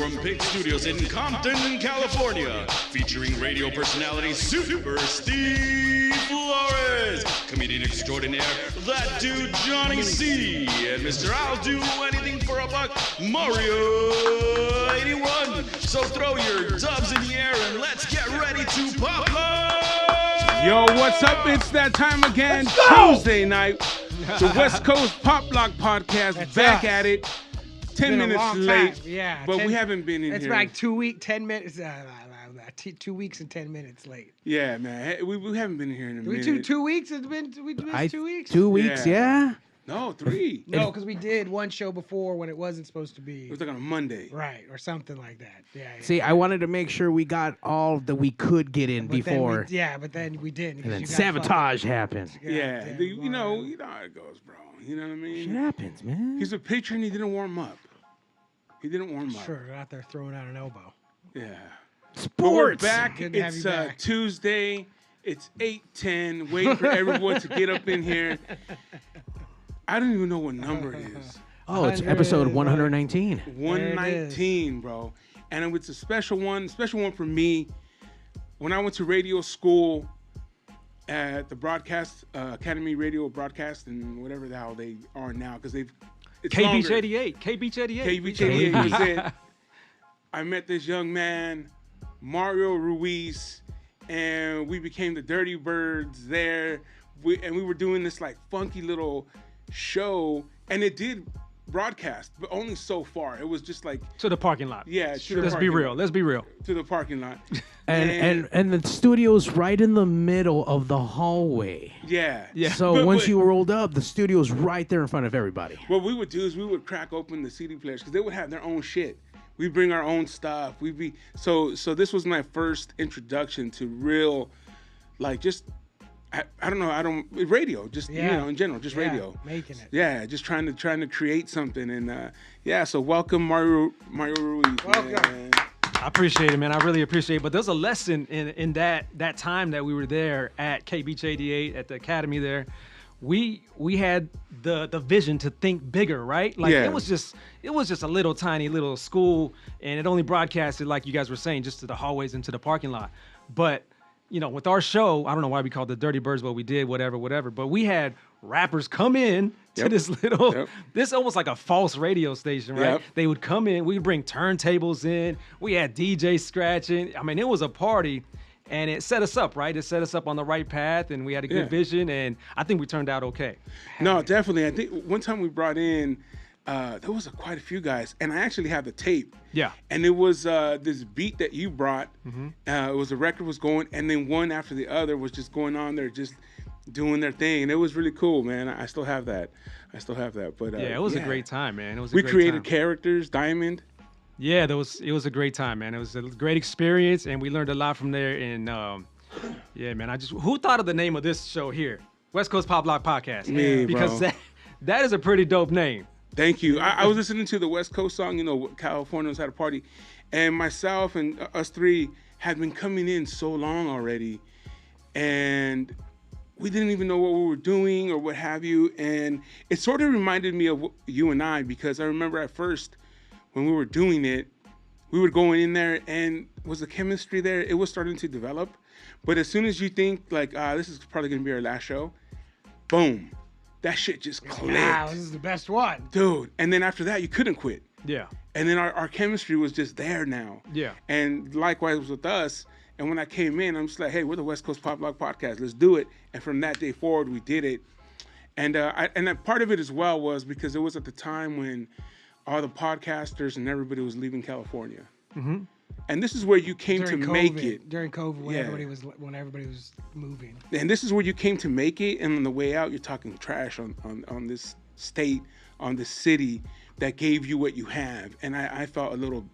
From Big Studios in Compton, California, featuring radio personality Super Steve Flores, comedian extraordinaire, that dude Johnny C, and Mr. I'll Do Anything for a Buck, Mario 81. So throw your dubs in the air and let's get ready to pop up. Yo, what's up? It's that time again, Tuesday night. The West Coast Poplock Podcast, back at it. 10 minutes late, yeah, but we haven't been in here. It's like 10 minutes, 2 weeks and 10 minutes late. Yeah, man, we haven't been here in a minute. 2 weeks? We missed 2 weeks? 2 weeks, yeah. No, 3. No, because we did one show before when it wasn't supposed to be. It was like on a Monday. Right, or something like that. Yeah. See, I wanted to make sure we got all that we could get in before. But then we didn't. And then sabotage happened. Yeah, you know how it goes, bro. You know what I mean? Shit happens, man. He's a pitcher and he didn't warm up. Sure, out there throwing out an elbow. Yeah. Sports. But we're back. Good to have It's you back. Tuesday. It's 8:10. Waiting for everyone to get up in here. I don't even know what number it is. Oh, it's episode 119. 119, bro. And it's a special one for me. When I went to radio school at the Broadcast Academy Radio Broadcast and whatever the hell they are now, because it's KBH longer. 88. KBH 88. KBH 88 was it. I met this young man, Mario Ruiz, and we became the Dirty Birds there. We were doing this like funky little show, and it did broadcast, but only so far. It was just like To the parking lot. Yeah, Let's be real. To the parking lot. And the studio's right in the middle of the hallway. Yeah. So once you rolled up, the studio's right there in front of everybody. What we would do is we would crack open the CD players because they would have their own shit. We bring our own stuff. So this was my first introduction to real, like just radio, just in general, just radio. Making it. Yeah, just trying to create something, and so welcome Mario Ruiz. Welcome. Man. I appreciate it, man. I really appreciate it. But there's a lesson in that time that we were there at KBH 88 at the academy there. We had the vision to think bigger, right? Like it was just a little tiny little school, and it only broadcasted, like you guys were saying, just to the hallways and to the parking lot. But with our show, I don't know why we called it the Dirty Birds, but we did, whatever. But we had rappers come in to this little, this almost like a false radio station, right? Yep. They would come in, we'd bring turntables in, we had DJs scratching. I mean, it was a party, and it set us up, right? It set us up on the right path, and we had a good vision, and I think we turned out okay. No, definitely. I think one time we brought in, there was quite a few guys, and I actually have the tape. Yeah. And it was this beat that you brought. It was the record was going, and then one after the other was just going on there, just doing their thing, and it was really cool, man. I still have that. But it was a great time, man. We created characters, Diamond. Yeah, it was a great time, man. It was a great experience, and we learned a lot from there. And man, who thought of the name of this show here, West Coast Poplock Podcast? Me, because bro. that is a pretty dope name. Thank you. I was listening to the West Coast song, Californians had a party, and myself and us three had been coming in so long already, and we didn't even know what we were doing or what have you, and it sort of reminded me of you and I, because I remember at first when we were doing it, we were going in there, and was the chemistry there? It was starting to develop, but as soon as you think like, this is probably going to be our last show, boom. That shit just clicked. Wow, this is the best one. Dude. And then after that, you couldn't quit. Yeah. And then our chemistry was just there now. Yeah. And likewise with us. And when I came in, I'm just like, hey, we're the West Coast Poplock Podcast. Let's do it. And from that day forward, we did it. And part of it as well was because it was at the time when all the podcasters and everybody was leaving California. Mm-hmm. And this is where you came to make it. During COVID, when everybody was moving. And this is where you came to make it. And on the way out, you're talking trash on this state, on this city that gave you what you have. And I felt a little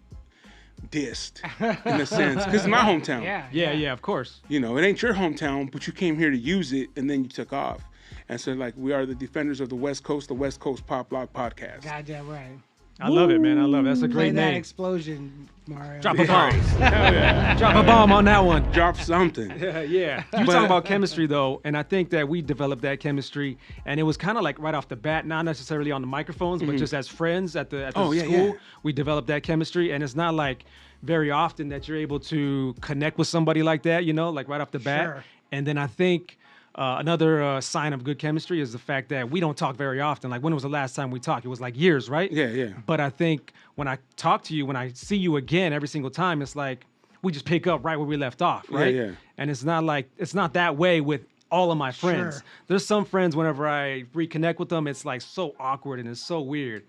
dissed in a sense, because it's my hometown. Yeah, of course. It ain't your hometown, but you came here to use it, and then you took off. And so, like, we are the defenders of the West Coast Poplock Podcast. Goddamn right. I love it, man. I love it. That's a Play great that name. explosion, Mario. Drop a bomb. Hell yeah. Drop a bomb on that one. Drop something. Yeah. You're talking about chemistry, though, and I think that we developed that chemistry, and it was kind of like right off the bat, not necessarily on the microphones, but just as friends at the school, yeah. we developed that chemistry, and it's not like very often that you're able to connect with somebody like that, you know, like right off the bat. Sure. And then I think another sign of good chemistry is the fact that we don't talk very often. Like, when was the last time we talked? It was like years, right? Yeah, yeah. But I think when I talk to you, when I see you again every single time, it's like we just pick up right where we left off, right? Yeah. And it's not that way with all of my friends. Sure. There's some friends, whenever I reconnect with them, it's like so awkward and it's so weird.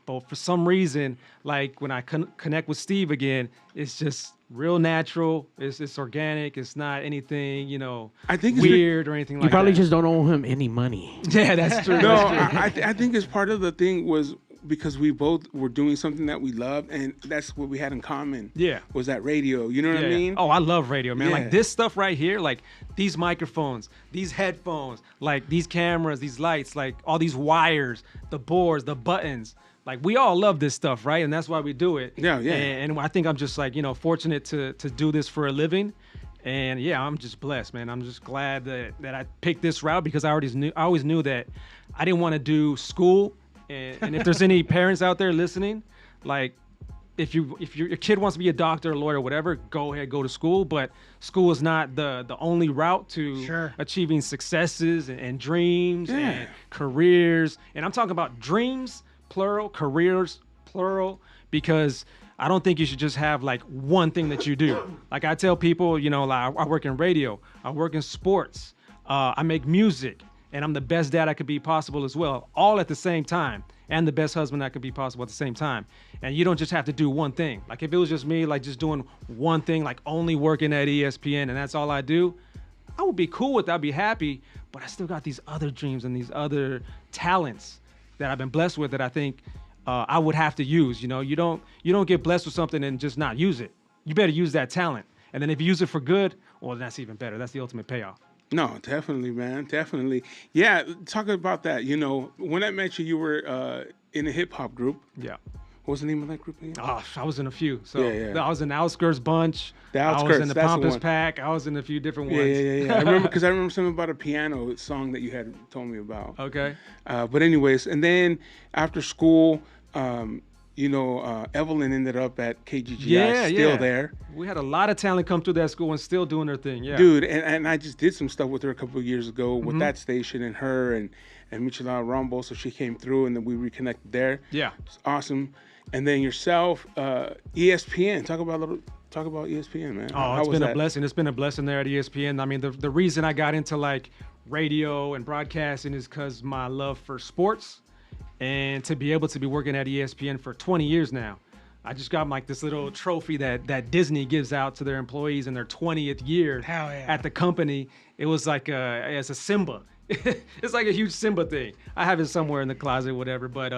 But for some reason, like when I connect with Steve again, it's just real natural. It's organic. It's not anything, you know, I think it's weird or anything like You probably that. just don't owe him any money. Yeah, that's true. No, That's true. I think it's part of the thing was because we both were doing something that we loved, and that's what we had in common. Yeah. Was that radio? You know what I Yeah. mean? Oh, I love radio, man. Yeah. Like this stuff right here, like these microphones, these headphones, like these cameras, these lights, like all these wires, the boards, the buttons. Like, we all love this stuff, right? And that's why we do it. Yeah, yeah. And I think I'm just like, you know, fortunate to do this for a living. And yeah, I'm just blessed, man. I'm just glad that I picked this route because I always knew that I didn't want to do school. And if there's any parents out there listening, like, if your kid wants to be a doctor, a lawyer, whatever, go ahead, go to school. But school is not the only route to Sure. achieving successes and dreams Yeah. and careers. And I'm talking about dreams, plural, careers, plural, because I don't think you should just have like one thing that you do. Like I tell people, you know, like, I work in radio, I work in sports, I make music, and I'm the best dad I could be possible as well, all at the same time, and the best husband I could be possible at the same time. And you don't just have to do one thing. Like if it was just me, like just doing one thing, like only working at ESPN and that's all I do, I would be cool with that, I'd be happy, but I still got these other dreams and these other talents that I've been blessed with that I think I would have to use. You know, you don't get blessed with something and just not use it. You better use that talent. And then if you use it for good, well, that's even better. That's the ultimate payoff. No, definitely, man. Definitely. Yeah, talk about that. You know, when I met you, you were in a hip hop group. Yeah. What was the name of that group again? Oh, I was in a few. So Yeah. I was in the Outskirts bunch. The I was Outskirts, in the that's the Pompous one. Pack. I was in a few different Yeah, ones. yeah. I remember because I remember something about a piano song that you had told me about. Okay. But anyways, and then after school, you know, Evelyn ended up at KGGI, still there. We had a lot of talent come through that school and still doing their thing. Yeah. Dude, and I just did some stuff with her a couple of years ago with that station and her and Michelada Rumble, so she came through and then we reconnected there. Yeah. It's awesome. And then yourself, ESPN. Talk about ESPN, man. Oh, How it's was been a that? blessing. It's been a blessing there at ESPN. I mean, the reason I got into like radio and broadcasting is because my love for sports, and to be able to be working at ESPN for 20 years now. I just got like this little trophy that Disney gives out to their employees in their 20th year Hell yeah. at the company. It was like as a Simba. It's like a huge Simba thing. I have it somewhere in the closet, whatever. But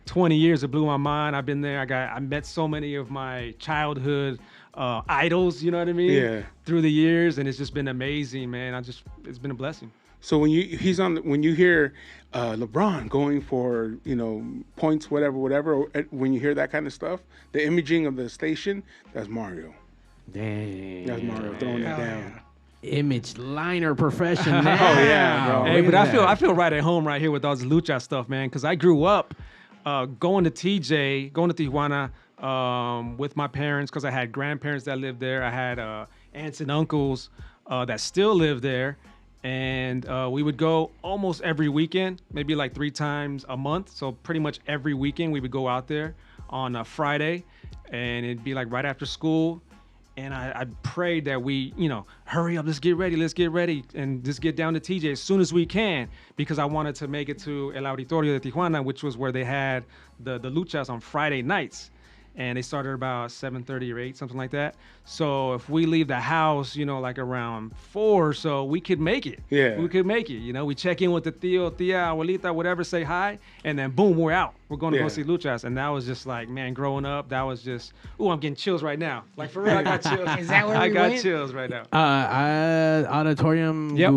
20 years, it blew my mind. I've been there. I met so many of my childhood idols. You know what I mean? Yeah. Through the years, and it's just been amazing, man. It's been a blessing. So when you hear LeBron going for, you know, points, whatever, when you hear that kind of stuff, the imaging of the station, that's Mario. Dang. That's Mario throwing it Hell down. yeah. Image liner professional. Oh, yeah, bro. Hey, Look but at I feel right at home right here with all this lucha stuff, man. Because I grew up going to Tijuana with my parents because I had grandparents that lived there. I had aunts and uncles that still live there. And we would go almost every weekend, maybe like 3 times a month. So pretty much every weekend we would go out there on a Friday. And it'd be like right after school. And I prayed that we, you know, hurry up, let's get ready, and just get down to TJ as soon as we can, because I wanted to make it to El Auditorio de Tijuana, which was where they had the luchas on Friday nights. and they started about 7:30 or 8, something like that. So if we leave the house, like around 4 or so, we could make it. Yeah. We could make it. We check in with the tío, tía, abuelita, whatever, say hi, and then boom, we're out. We're going to go see Luchas. And that was just like, man, growing up, that was just, I'm getting chills right now. Like, for real, I got chills. Is that where I we got went? chills right now. Auditorium Yep.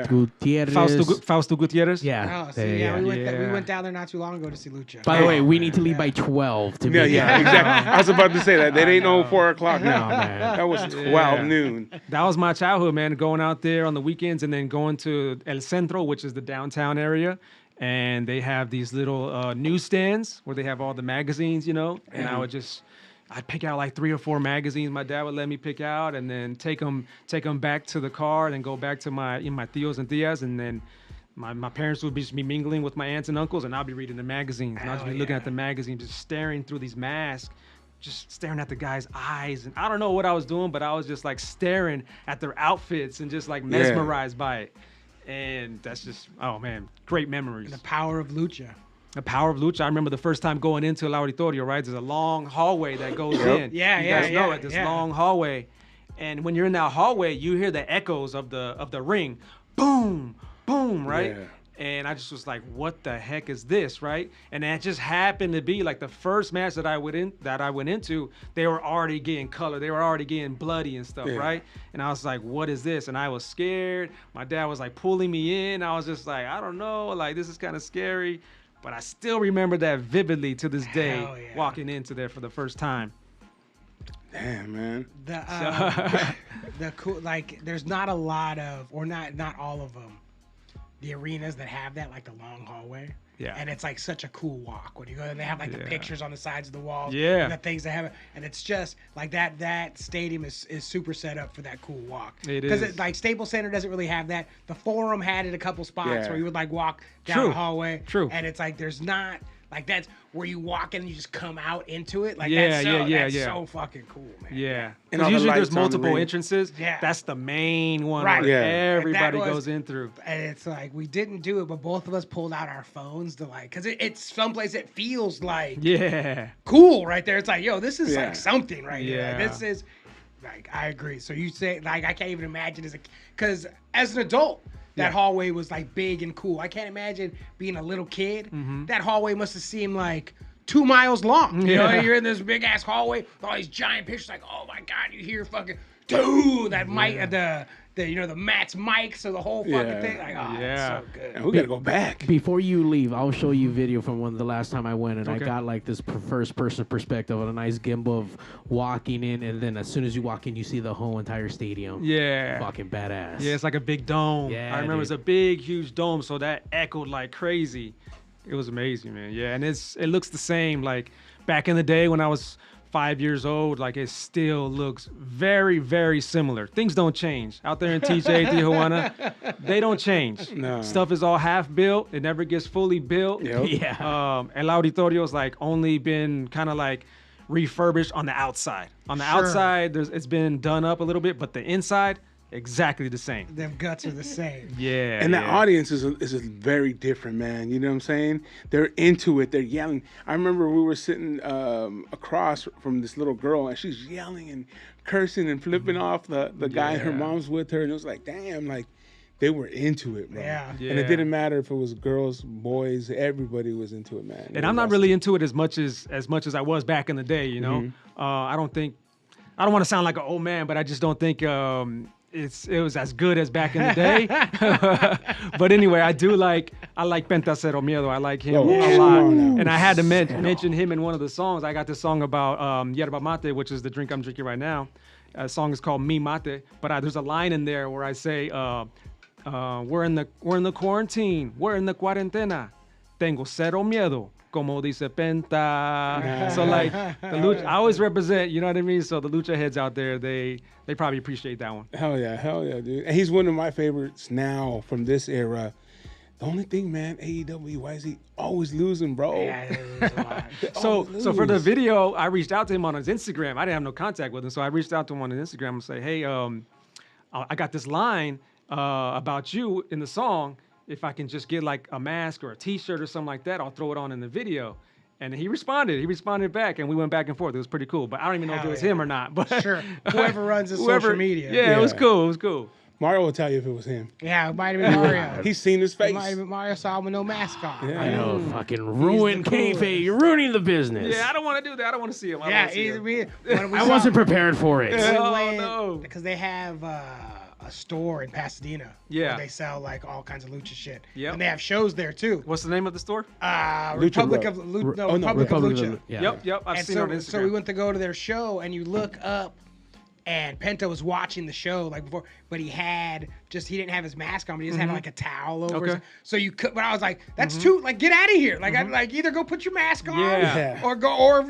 Gutierrez. Fausto Gutierrez? Yeah. Oh, see, yeah, we Yeah. went down there not too long ago to see Lucha. By the way, we need to leave by 12 to Yeah, be yeah, exactly. I was about to say that. That ain't no 4 o'clock now. No, man. That was 12 noon. That was my childhood, man, going out there on the weekends and then going to El Centro, which is the downtown area. And they have these little newsstands where they have all the magazines, and I'd pick out like 3 or 4 magazines my dad would let me pick out, and then take them back to the car, and then go back to my tíos and tías, and then my parents would just be mingling with my aunts and uncles, and I'll be reading the magazines, and I'll just be looking at the magazine, just staring through these masks, just staring at the guys' eyes, and I don't know what I was doing, but I was just like staring at their outfits and just like mesmerized by it. And that's just, oh man, great memories. The power of Lucha. The power of Lucha. I remember the first time going into El Auditorio, right? There's a long hallway that goes in. Yeah, you yeah, guys know yeah, it, this yeah. long hallway. And when you're in that hallway, you hear the echoes of the ring. Boom, boom, right? Yeah. And I just was like, what the heck is this, right? And that just happened to be like the first match that I went into, they were already getting color. They were already getting bloody and stuff, right? And I was like, what is this? And I was scared. My dad was like pulling me in. I was just like, I don't know, like this is kind of scary. But I still remember that vividly to this day, walking into there for the first time. Damn, man. The cool, like, there's not a lot of, or not all of them, the arenas that have that, like the long hallway. Yeah. And it's like such a cool walk when you go, and they have like the pictures on the sides of the walls. Yeah. And the things they have, and it's just like that stadium is super set up for that cool walk. It Because is. like Staples Center doesn't really have that. The Forum had it a couple spots where you would like walk down True. the hallway. True. And it's like there's not. Like that's where you walk in and you just come out into it. Like Yeah, that's yeah. so fucking cool, man. Yeah. And Because all the usually lights there's on the multiple ring. entrances. Yeah. That's the main one Right. where Yeah. everybody And that was- goes in through. And it's like we didn't do it, but both of us pulled out our phones to like, cause it's someplace it feels like Yeah. cool right there. It's like, yo, this is Yeah. like something right here. Like, Yeah. this is like I agree. So you say like I can't even imagine cause as an adult. That hallway was like big and cool. I can't imagine being a little kid. Mm-hmm. That hallway must have seemed like 2 miles long. You know, Yeah. you're in this big ass hallway with all these giant pictures. Like, oh my god, you hear fucking dude that mic, the Matt's mic, so the whole fucking Yeah. thing. Like, oh, Yeah. it's so good. And we gotta go back. Before you leave, I'll show you video from the last time I went, and I Okay. got like this first person perspective of a nice gimbal of walking in, and then as soon as you walk in, you see the whole entire stadium. Yeah. Fucking badass. Yeah, it's like a big dome. Yeah, I remember dude. it's a big, huge dome, so that echoed like crazy. It was amazing, man. Yeah, and it looks the same. Like back in the day when I was 5 years old, like it still looks very, very similar. Things don't change. Out there in TJ, Tijuana, they don't change. No. Stuff is all half built. It never gets fully built. Yep. Yeah. El Auditorio's like only been kind of like refurbished on the outside. On the Sure. outside, it's been done up a little bit, but the inside, exactly the same. Them guts are the same. Yeah. And the yeah. audience is very different, man. You know what I'm saying? They're into it. They're yelling. I remember we were sitting across from this little girl, and she's yelling and cursing and flipping off the guy. Her Yeah. mom's with her, and it was like, damn, like they were into it, bro. Yeah. And it didn't matter if it was girls, boys. Everybody was into it, man. And I'm not really into it as much as I was back in the day, you know. I don't want to sound like an old man, but I just don't think it was as good as back in the day. But anyway, I like Pentacero Miedo. I like him Yo, a come lot. on now. And I had to mention him in one of the songs. I got this song about yerba mate, which is the drink I'm drinking right now. The song is called Mi Mate, but there's a line in there where I say, we're in the quarantine, we're in the cuarentena, tengo cero miedo, como dice Penta. So like the lucha, I always represent, you know what I mean? So the lucha heads out there, they probably appreciate that one. Hell yeah, dude. And he's one of my favorites now from this era. The only thing, man, AEW, why is he always losing, bro? Yeah, it was a lot. So for the video, I reached out to him on his Instagram. I didn't have no contact with him, so I reached out to him on his Instagram and say, hey, I got this line about you in the song. If I can just get like a mask or a T-shirt or something like that, I'll throw it on in the video. And he responded. He responded back, and we went back and forth. It was pretty cool. But I don't even know if it was him or not. But Sure. Whoever runs his social media. Yeah, it was cool. It was cool. Mario will tell you if it was him. Yeah, it might have been Mario. He's seen his face. It might have been Mario saw him with no mask on. Yeah. I know, fucking ruin kayfabe. You're ruining the business. Yeah, I don't want to do that. I don't want to see him. I wasn't prepared for it. Oh, no. Because they have a store in Pasadena. Yeah. Where they sell like all kinds of lucha shit. Yep. And they have shows there too. What's the name of the store? Republic of Lucha. Yep. I've seen it on Instagram. So we went to go to their show, and you look up, and Penta was watching the show like before, but he didn't have his mask on, but he just had like a towel over. Okay. So you could, but I was like, that's too, like, get out of here. Like, I'd like either go put your mask on or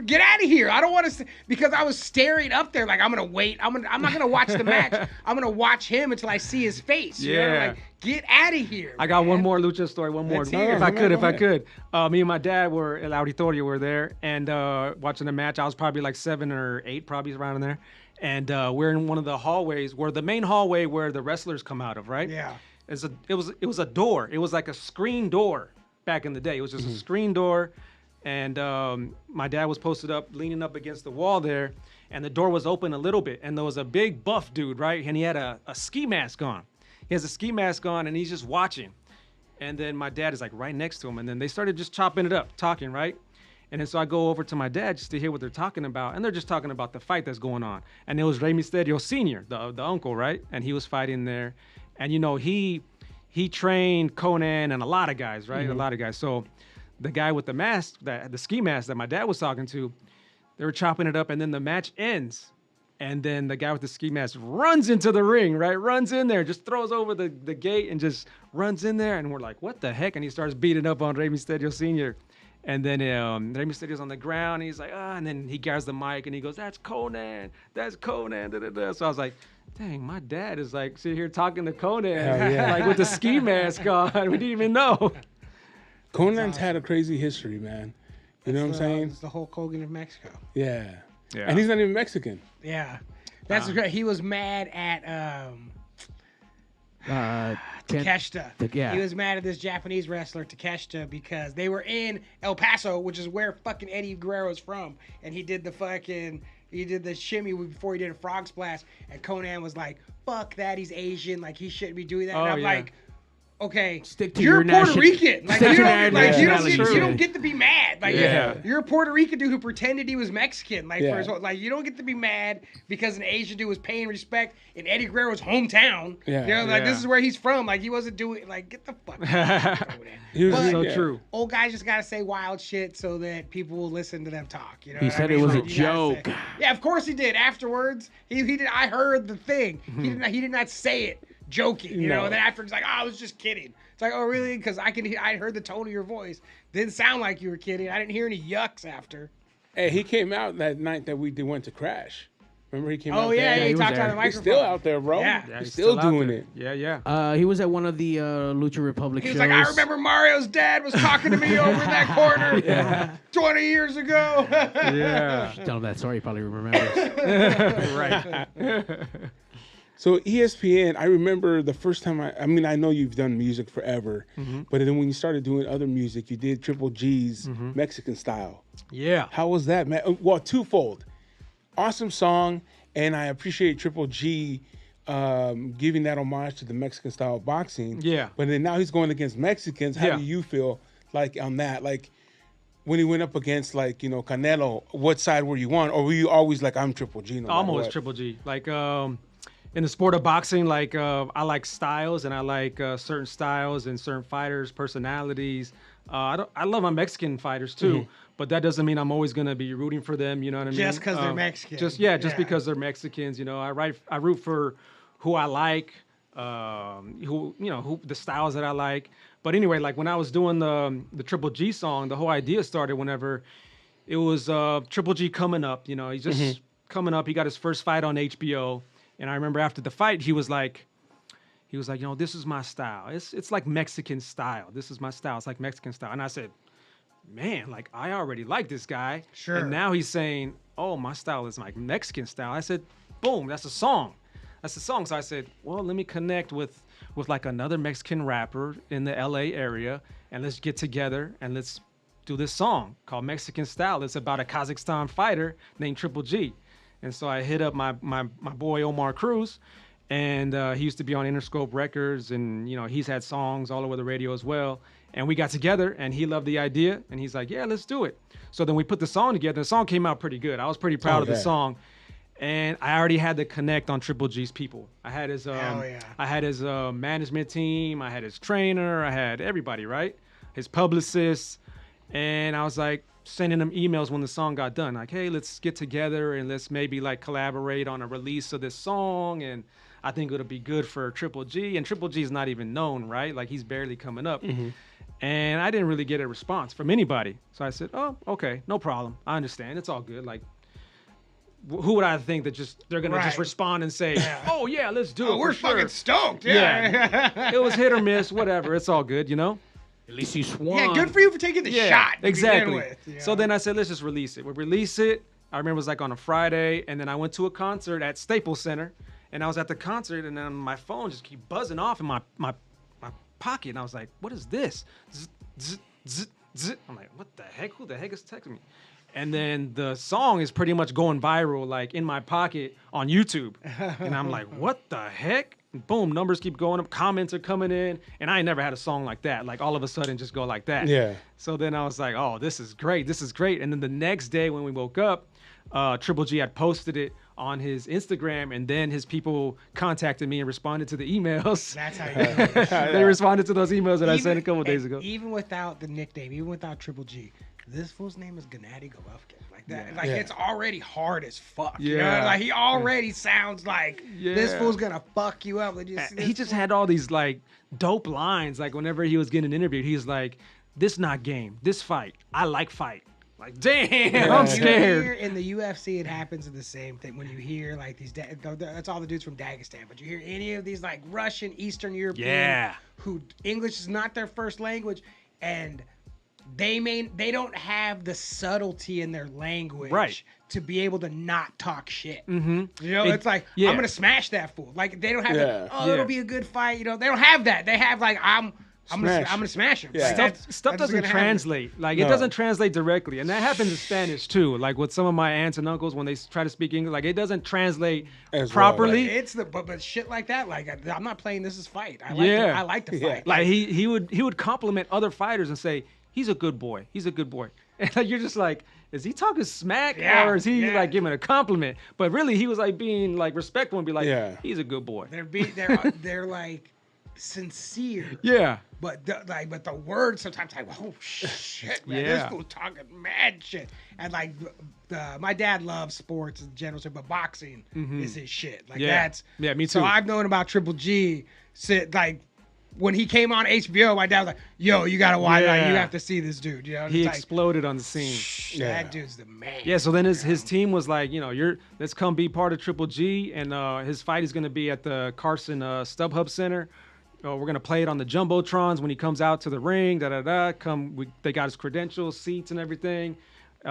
get out of here. I don't want to, because I was staring up there like, I'm going to wait. I'm not going to watch the match. I'm going to watch him until I see his face. You know? Like, get out of here. I got one more lucha story. One more. Let's hear it. If I could. Me and my dad were El Auditorio were there and watching the match. I was probably like 7 or 8, probably around in there. And we're in one of the hallways where the main hallway where the wrestlers come out of, right? Yeah. It was a door. It was like a screen door back in the day. It was just a screen door. And my dad was posted up, leaning up against the wall there. And the door was open a little bit. And there was a big buff dude, right? And he had a ski mask on. He has a ski mask on and he's just watching. And then my dad is like right next to him. And then they started just chopping it up, talking, right? And then so I go over to my dad just to hear what they're talking about. And they're just talking about the fight that's going on. And it was Rey Mysterio Sr., the uncle, right? And he was fighting there. And, you know, he trained Conan and a lot of guys, right? A lot of guys. So the guy with the mask, the ski mask that my dad was talking to, they were chopping it up. And then the match ends. And then the guy with the ski mask runs into the ring, right? Runs in there, just throws over the gate and just runs in there. And we're like, what the heck? And he starts beating up on Rey Mysterio Sr., and then Rey Mysterio's on the ground. And he's like, and then he grabs the mic and he goes, that's Conan. That's Conan. Da, da, da. So I was like, dang, my dad is like sitting here talking to Conan, like with the ski mask on. We didn't even know. Conan's had a crazy history, man. You know what I'm saying? It's the Hulk Hogan of Mexico. Yeah. And he's not even Mexican. Yeah. That's great. He was mad at Takeshita. He was mad at this Japanese wrestler Takeshita because they were in El Paso, which is where fucking Eddie Guerrero's from, and he did the shimmy before he did a frog splash, and Conan was like, "Fuck that, he's Asian, like he shouldn't be doing that." And I'm like, okay, stick to you're your Puerto Rican. Like, you don't get to be mad. Like, you're a Puerto Rican dude who pretended he was Mexican. Like, for his whole, like, you don't get to be mad because an Asian dude was paying respect in Eddie Guerrero's hometown. You know, like, this is where he's from. Like, he wasn't doing, like, get the fuck out of there. True. Old guys just gotta say wild shit so that people will listen to them talk. You know, he said it was a joke. Yeah, of course he did. Afterwards, he did. I heard the thing. He did not say it joking, you know. And then after he's like, "Oh, I was just kidding." It's like, "Oh, really?" Because I heard the tone of your voice. Didn't sound like you were kidding. I didn't hear any yucks after. Hey, he came out that night that we went to Crash. Remember he came out? Oh yeah, he talked on the microphone. He's still out there, bro. Yeah, he's still doing it. Yeah. He was at one of the Lucha Republic shows. He was like, "I remember Mario's dad was talking to me over in that corner 20 years ago." Tell him that story. He probably remembers. Right. So ESPN, I remember the first time I mean, I know you've done music forever, but then when you started doing other music, you did Triple G's Mexican Style. Yeah. How was that, man? Well, twofold. Awesome song, and I appreciate Triple G giving that homage to the Mexican style of boxing. Yeah. But then now he's going against Mexicans. How do you feel like on that? Like when he went up against, like, you know, Canelo, what side were you on? Or were you always like, I'm Triple G? Almost Triple G. Like, in the sport of boxing, like, I like styles, and I like certain styles and certain fighters' personalities. I love my Mexican fighters too, but that doesn't mean I'm always gonna be rooting for them. You know what I mean? Just because they're Mexican. Just because they're Mexicans. You know, I root for who I like, who the styles that I like. But anyway, like when I was doing the Triple G song, the whole idea started whenever it was Triple G coming up. You know, he's just coming up. He got his first fight on HBO. And I remember after the fight, he was like, you know, this is my style. It's like Mexican style. This is my style. It's like Mexican style. And I said, man, like, I already like this guy. Sure. And now he's saying, oh, my style is like Mexican style. I said, boom, that's a song. That's a song. So I said, well, let me connect with like another Mexican rapper in the LA area, and let's get together and let's do this song called Mexican Style. It's about a Kazakhstan fighter named Triple G. And so I hit up my boy Omar Cruz, and he used to be on Interscope Records, and he's had songs all over the radio as well. And we got together, and he loved the idea, and he's like, yeah, let's do it. So then we put the song together. The song came out pretty good. I was pretty proud of the song. And I already had the connect on Triple G's people. I had his management team. I had his trainer. I had everybody, right? His publicist. And I was like sending them emails when the song got done. Like, hey, let's get together and let's maybe like collaborate on a release of this song. And I think it'll be good for Triple G. And Triple G is not even known, right? Like he's barely coming up. Mm-hmm. And I didn't really get a response from anybody. So I said, oh, okay, no problem. I understand. It's all good. Like, who would I think that they're going to just respond and say, oh, yeah, let's do it. We're fucking stoked. Yeah. It was hit or miss, whatever. It's all good, At least you swung. Yeah, good for you for taking the shot. Exactly. With, So then I said, let's just release it. We release it. I remember it was like on a Friday. And then I went to a concert at Staples Center. And I was at the concert, and then my phone just keep buzzing off in my pocket. And I was like, what is this? Zzz, zzz, zzz, zzz. I'm like, what the heck? Who the heck is texting me? And then the song is pretty much going viral, like in my pocket on YouTube. And I'm like, what the heck? And boom, numbers keep going up, comments are coming in. And I ain't never had a song like that. Like all of a sudden just go like that. Yeah. So then I was like, oh, this is great. This is great. And then the next day when we woke up, Triple G had posted it on his Instagram, and then his people contacted me and responded to the emails. That's how you do it. They responded to those emails that I sent a couple days ago. Even without the nickname, even without Triple G, this fool's name is Gennady Golovkin. Like that, it's already hard as fuck. Yeah. You know? Like he already sounds like this fool's gonna fuck you up. Like, he just had all these like dope lines. Like whenever he was getting interviewed, he's like, "This not game. This fight. I like fight." Like, damn, I'm scared. Hear in the UFC, it happens in the same thing. When you hear like these, that's all the dudes from Dagestan. But you hear any of these like Russian, Eastern European, who English is not their first language, and they don't have the subtlety in their language to be able to not talk shit. Mm-hmm. It's like I'm gonna smash that fool. Like they don't have it'll be a good fight. They don't have that. They have like I'm gonna smash him. Yeah. Like, stuff doesn't translate. Like it doesn't translate directly, and that happens in Spanish too. Like with some of my aunts and uncles when they try to speak English, like it doesn't translate properly. Well, it's but shit like that. Like I'm not playing. This is fight. I like to fight. Like he would compliment other fighters and say, "He's a good boy. He's a good boy." And like, you're just like, is he talking smack or is he like giving a compliment? But really, he was like being like respectful and be like, "He's a good boy." They're like sincere. Yeah. But the words sometimes like, oh shit, man, this fool talking mad shit. And like my dad loves sports in general, but boxing is his shit. Like that's me too. So I've known about Triple G. Like when he came on HBO, my dad was like, yo, you gotta watch, like, you have to see this dude. You know, he exploded on the scene. That dude's the man. Yeah, so then his team was like, let's come be part of Triple G, and his fight is gonna be at the Carson StubHub Center. We're going to play it on the Jumbotrons when he comes out to the ring, they got his credentials, seats and everything.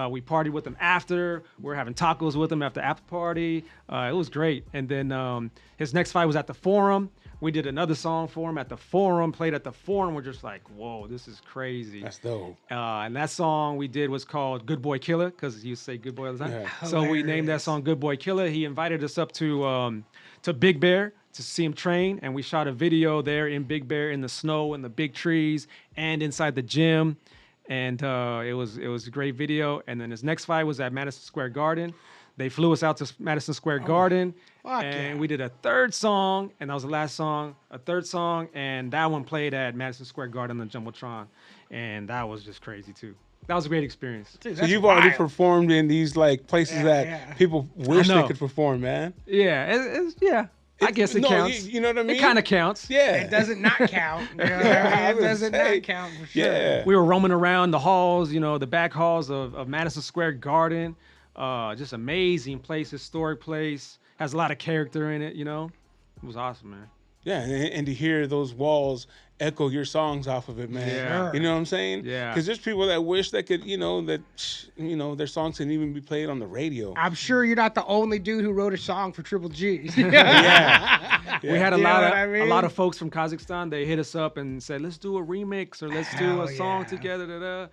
We partied with him after. We're having tacos with him after party. It was great. And then his next fight was at the Forum. We did another song for him at the Forum, played at the Forum. We're just like, whoa, this is crazy. That's dope. And that song we did was called Good Boy Killer, because you say good boy all the time. Yeah. So we named that song Good Boy Killer. He invited us up to Big Bear to see him train, and we shot a video there in Big Bear in the snow and the big trees and inside the gym, and it was a great video. And then his next fight was at Madison Square Garden. They flew us out to Madison Square Garden, and we did a third song, and that was the last song, a third song, and that one played at Madison Square Garden on the Jumbotron, and that was just crazy too. That was a great experience. Dude, so you've already performed in these like places that people wish they could perform, man. Yeah, I guess it counts. You know what I mean? It kind of counts. Yeah. It doesn't not count. You know, it doesn't not count for sure. Yeah. We were roaming around the halls, the back halls of Madison Square Garden. Just amazing place, historic place. Has a lot of character in it, It was awesome, man. Yeah, and to hear those walls echo your songs off of it, man. Yeah. You know what I'm saying? Yeah. Because there's people that wish that could, their songs can even be played on the radio. I'm sure you're not the only dude who wrote a song for Triple G. Yeah. We had a lot of folks from Kazakhstan. They hit us up and said, let's do a remix or let's do a song together.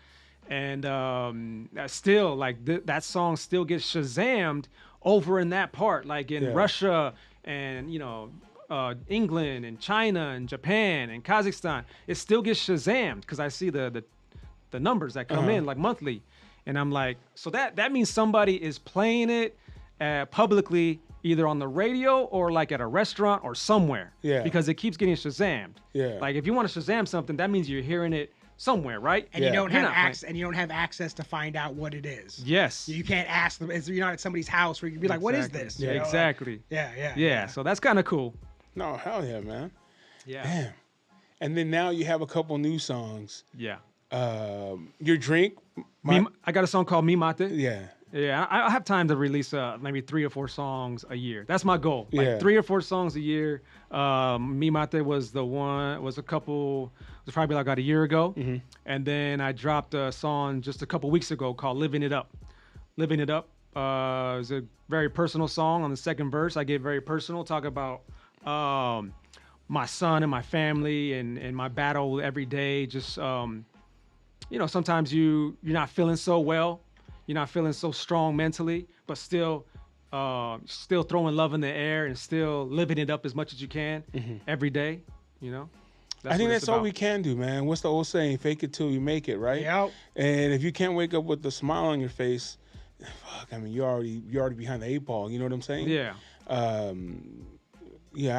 And still, like that song still gets Shazammed over in that part, like in Russia and England and China and Japan and Kazakhstan. It still gets Shazammed because I see the numbers that come in like monthly, and I'm like, so that means somebody is playing it publicly, either on the radio or like at a restaurant or somewhere. Yeah. Because it keeps getting Shazammed. Yeah. Like if you want to Shazam something, that means you're hearing it somewhere, right? And you don't have access, and you don't have access to find out what it is. Yes. You can't ask them. You're not at somebody's house where you can be like, "What is this?" Yeah, exactly. Like, yeah. So that's kind of cool. No, hell yeah, man. Yeah. Damn. And then now you have a couple new songs. Yeah. Your drink. I got a song called Mi Mate. Yeah. Yeah, I have time to release maybe 3 or 4 songs a year. That's my goal. Like 3 or 4 songs a year. Mi Mate was probably like about a year ago. Mm-hmm. And then I dropped a song just a couple weeks ago called Living It Up. Living It Up is a very personal song. On the second verse, I get very personal, talk about my son and my family and my battle every day. Just, sometimes you're not feeling so well. You're not feeling so strong mentally, but still throwing love in the air and still living it up as much as you can every day, I think that's all we can do, man. What's the old saying? Fake it till you make it, right? Yep. And if you can't wake up with a smile on your face, fuck, I mean, you're already behind the 8 ball. You know what I'm saying? Yeah. I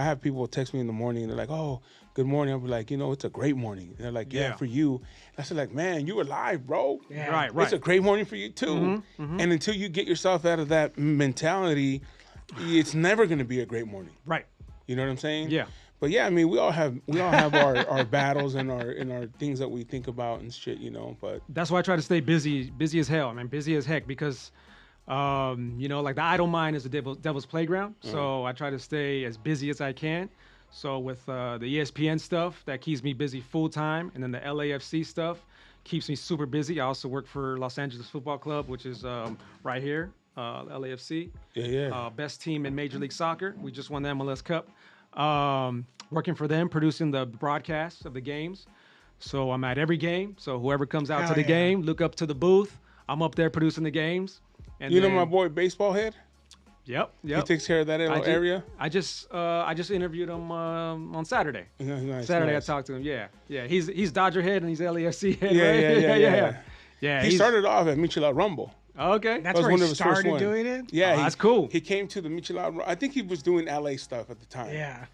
have people text me in the morning and they're like, "Oh, good morning." I'll be like, it's a great morning. And they're like, yeah, for you. And I said, like, man, you alive, bro. Yeah. Right. It's a great morning for you too. Mm-hmm, mm-hmm. And until you get yourself out of that mentality, it's never going to be a great morning. Right. You know what I'm saying? Yeah. But yeah, I mean, we all have our battles and our things that we think about and shit, But that's why I try to stay busy as hell. I mean, busy as heck because, like the idle mind is the devil's playground. So I try to stay as busy as I can. So with the ESPN stuff, that keeps me busy full time, and then the LAFC stuff keeps me super busy. I also work for Los Angeles Football Club, which is right here, LAFC. Yeah. Best team in Major League Soccer. We just won the MLS Cup. Working for them, producing the broadcast of the games. So I'm at every game. So whoever comes out to the game, look up to the booth. I'm up there producing the games. And know my boy Baseball Head? Yep. He takes care of that area? I just interviewed him on Saturday. Nice, Saturday nice. I talked to him. Yeah. He's Dodger head and he's LAFC head. Yeah. He started off at Michelada Rumble. Okay. That's where he started doing it? Yeah. That's cool. He came to the Michelada Rumble. I think he was doing LA stuff at the time. Yeah.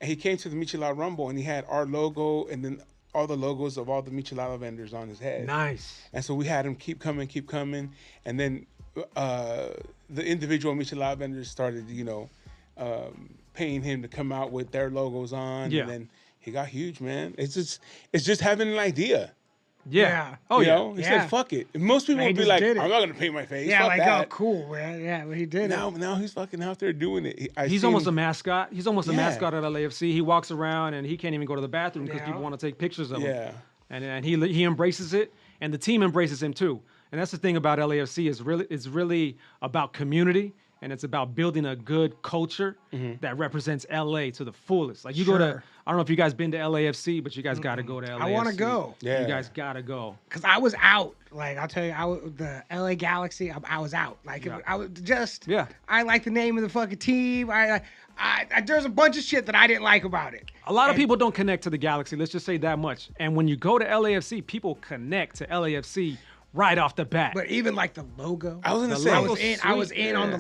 And he came to the Michelada Rumble and he had our logo and then all the logos of all the Michelada vendors on his head. Nice. And so we had him keep coming. And then the individual Michelada vendors started, paying him to come out with their logos on. Yeah. And then he got huge, man. It's just having an idea. Yeah. Oh, He said, fuck it. And most people would be like, I'm not going to paint my face. Yeah, fuck like, that. oh, cool, man. Yeah, but he did it. Now he's fucking out there doing it. He's almost a mascot. He's almost a mascot at LAFC. He walks around and he can't even go to the bathroom because people want to take pictures of him. Yeah. And he embraces it, and the team embraces him too. And that's the thing about LAFC it's really about community, and it's about building a good culture that represents LA to the fullest. Like you go to, I don't know if you guys been to LAFC, but you guys got to go to LAFC. I want to go. Yeah. You guys got to go. Because I was out. Like, I'll tell you, the LA Galaxy, I was out. Like, I was just, I like the name of the fucking team. There's a bunch of shit that I didn't like about it. A lot of people don't connect to the Galaxy. Let's just say that much. And when you go to LAFC, people connect to LAFC right off the bat. But even like the logo, I was in on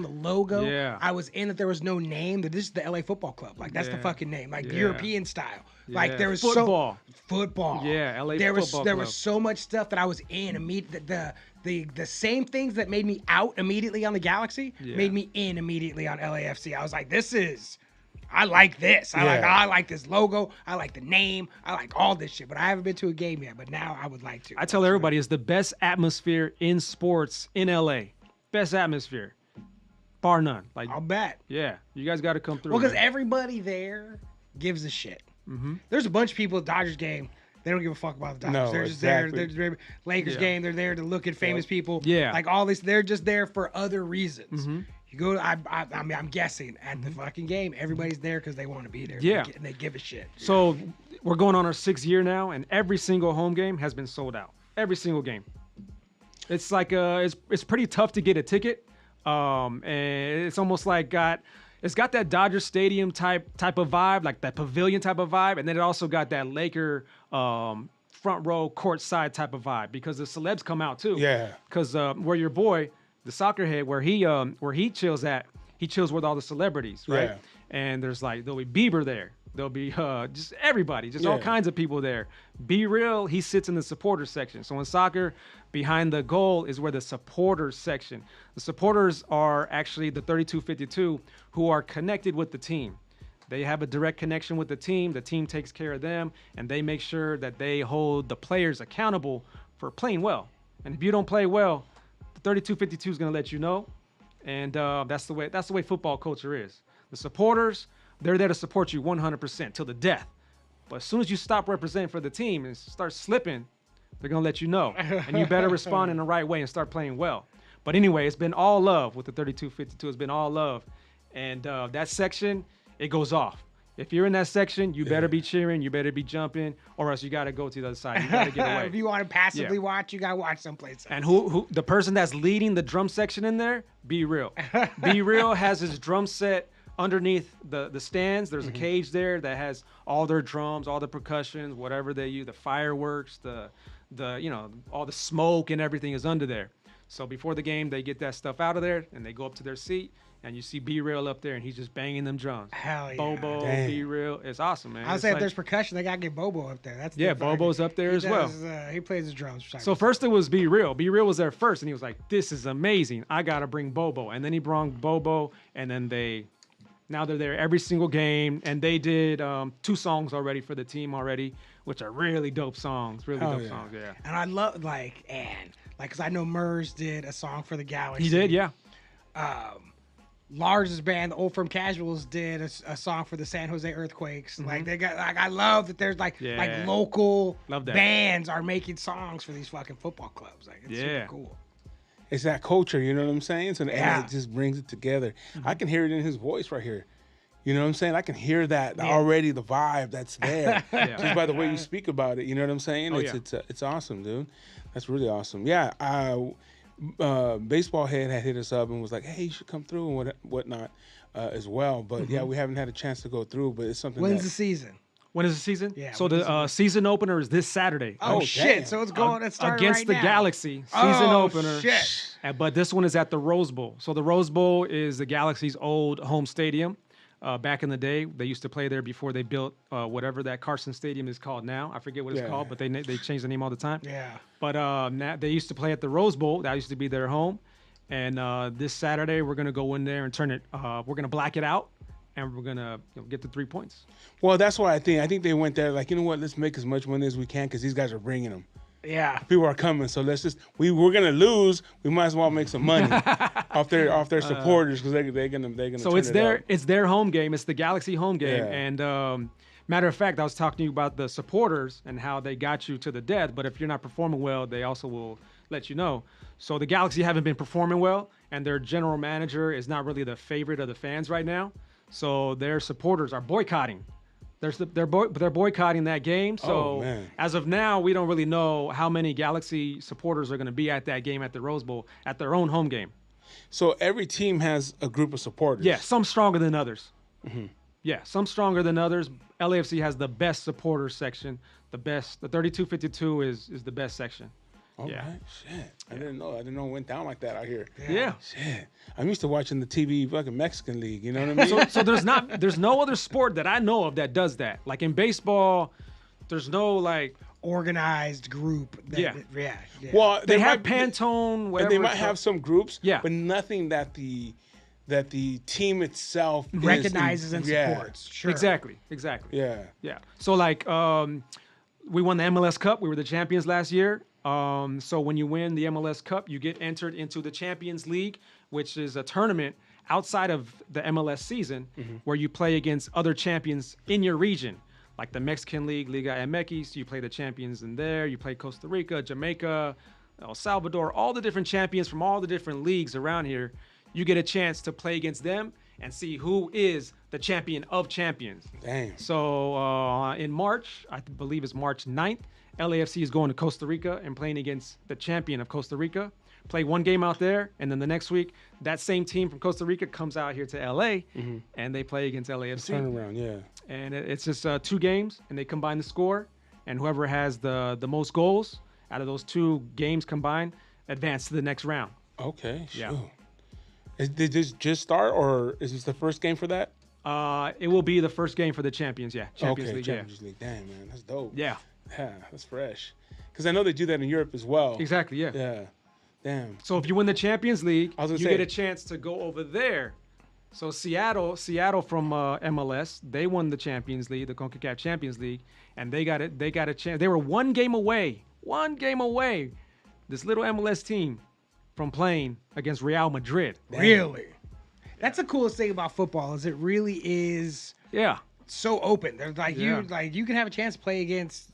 the logo. Yeah. I was in that there was no name. That this is the LA Football Club. Like that's the fucking name. Like European style. Like there was football. Football. Yeah, LA there Football There Club. was so much stuff that I was in immediately. The same things that made me out immediately on the Galaxy made me in immediately on LAFC. I was like, I like this. I like this logo. I like the name. I like all this shit. But I haven't been to a game yet. But now I would like to. I tell everybody it's the best atmosphere in sports in LA. Best atmosphere, bar none. Like I'll bet. Yeah, you guys got to come through. Well, because everybody there gives a shit. Mm-hmm. There's a bunch of people at Dodgers game. They don't give a fuck about the Dodgers. No, they're just exactly. there. Lakers game. They're there to look at famous people. Yeah. Like all this. They're just there for other reasons. Mm-hmm. You go. I'm guessing at the fucking game, everybody's there because they want to be there. Yeah. And they give a shit. So we're going on our 6th year now, and every single home game has been sold out. Every single game. It's like it's pretty tough to get a ticket. And it's almost like it's got that Dodger Stadium type of vibe, like that pavilion type of vibe, and then it also got that Laker front row courtside type of vibe because the celebs come out too. Yeah. Because where your boy, the soccer head, where he chills at, he chills with all the celebrities, right? Yeah. And there'll be Bieber there. There'll be just everybody, just all kinds of people there. Be Real, he sits in the supporters section. So in soccer, behind the goal is where the supporters section. The supporters are actually the 3252 who are connected with the team. They have a direct connection with the team. The team takes care of them, and they make sure that they hold the players accountable for playing well. And if you don't play well, the 3252 is going to let you know. And that's the way football culture is. The supporters, they're there to support you 100% till the death. But as soon as you stop representing for the team and start slipping, they're going to let you know. And you better respond in the right way and start playing well. But anyway, it's been all love with the 3252. It's been all love. And that section, it goes off. If you're in that section, you better be cheering, you better be jumping, or else you got to go to the other side. You got to get away. If you want to passively watch, you got to watch someplace else. And who the person that's leading the drum section in there, Be Real. Be Real has his drum set underneath the stands. There's a cage there that has all their drums, all the percussions, whatever they use, the fireworks, the all the smoke and everything is under there. So before the game, they get that stuff out of there and they go up to their seat. And you see B Real up there, and he's just banging them drums. Hell yeah. Bobo, B Real. It's awesome, man. I would say if there's percussion, they got to get Bobo up there. That's Bobo's up there as well. He plays the drums. So first it was B Real. B Real was there first, and he was like, this is amazing. I got to bring Bobo. And then he brought Bobo, and then now they're there every single game. And they did 2 songs already for the team already, which are really dope songs. Really dope songs, yeah. And I love, because I know Murs did a song for the Galaxy. He did, yeah. Lars's band, the Old Firm Casuals, did a song for the San Jose Earthquakes. Like they got, I love that there's like local bands are making songs for these fucking football clubs. Like it's super cool. It's that culture, you know what I'm saying? So and it just brings it together. I can hear it in his voice right here. You know what I'm saying? I can hear that already, the vibe that's there just by the way you speak about it. You know what I'm saying? It's awesome, dude. That's really awesome. Yeah. Baseball Head had hit us up and was like, hey, you should come through and whatnot as well. But we haven't had a chance to go through, but it's something. When's the season? When is the season? Yeah. So the season opener is this Saturday. Oh shit. Damn. So it's going to start against right the Galaxy. Season opener. Shit. But this one is at the Rose Bowl. So the Rose Bowl is the Galaxy's old home stadium. Back in the day, they used to play there before they built whatever that Carson Stadium is called now. I forget what it's called, but they change the name all the time. Yeah. But now they used to play at the Rose Bowl. That used to be their home. And this Saturday, we're going to go in there and turn it. We're going to black it out, and we're going to get the 3 points. Well, that's why I think they went there like, you know what, let's make as much money as we can because these guys are bringing them. Yeah, people are coming, so let's just we're gonna lose. We might as well make some money off their supporters because they're gonna. So it's their home game. It's the Galaxy home game, and matter of fact, I was talking to you about the supporters and how they got you to the death. But if you're not performing well, they also will let you know. So the Galaxy haven't been performing well, and their general manager is not really the favorite of the fans right now. So their supporters are boycotting. They're boycotting that game. So as of now, we don't really know how many Galaxy supporters are going to be at that game at the Rose Bowl at their own home game. So every team has a group of supporters. Yeah, some stronger than others. Mm-hmm. Yeah, some stronger than others. LAFC has the best supporter section. The 3252 is the best section. All right. Shit. I didn't know it went down like that out here. Yeah. Shit. I'm used to watching the TV fucking Mexican League. You know what I mean? So there's no other sport that I know of that does that. Like in baseball, there's no like organized group. Yeah. Well, they have Pantone. Whatever. They might have some groups. Yeah. But nothing that the team itself recognizes and supports. Sure. Exactly. Yeah. So like we won the MLS Cup. We were the champions last year. So when you win the MLS Cup, you get entered into the Champions League, which is a tournament outside of the MLS season where you play against other champions in your region, like the Mexican League, Liga MX. You play the champions in there. You play Costa Rica, Jamaica, El Salvador, all the different champions from all the different leagues around here. You get a chance to play against them, and see who is the champion of champions. Damn. So in March, I believe it's March 9th, LAFC is going to Costa Rica and playing against the champion of Costa Rica. Play one game out there, and then the next week, that same team from Costa Rica comes out here to LA, and they play against LAFC. Turn around, yeah. And it's just 2 games, and they combine the score, and whoever has the most goals out of those 2 games combined advance to the next round. Okay, Yeah. Sure. Did this just start, or is this the first game for that? It will be the first game for the Champions, yeah. Champions League, Champions League. Damn, man, that's dope. Yeah. Yeah, that's fresh. Because I know they do that in Europe as well. Exactly, yeah. Yeah. Damn. So if you win the Champions League, you say- get a chance to go over there. So Seattle from MLS, they won the Champions League, the CONCACAF Champions League, and they got it. They got a chance. They were one game away. This little MLS team from playing against Real Madrid. Really? That's the coolest thing about football is it really is Yeah. so open. There's like Yeah. you can have a chance to play against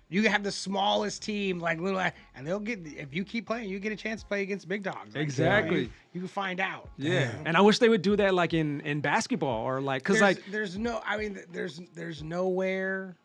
you can have the smallest team and they'll get if you keep playing you get a chance to play against big dogs. Exactly. You can find out. Yeah. And I wish they would do that like in basketball or because there's nowhere.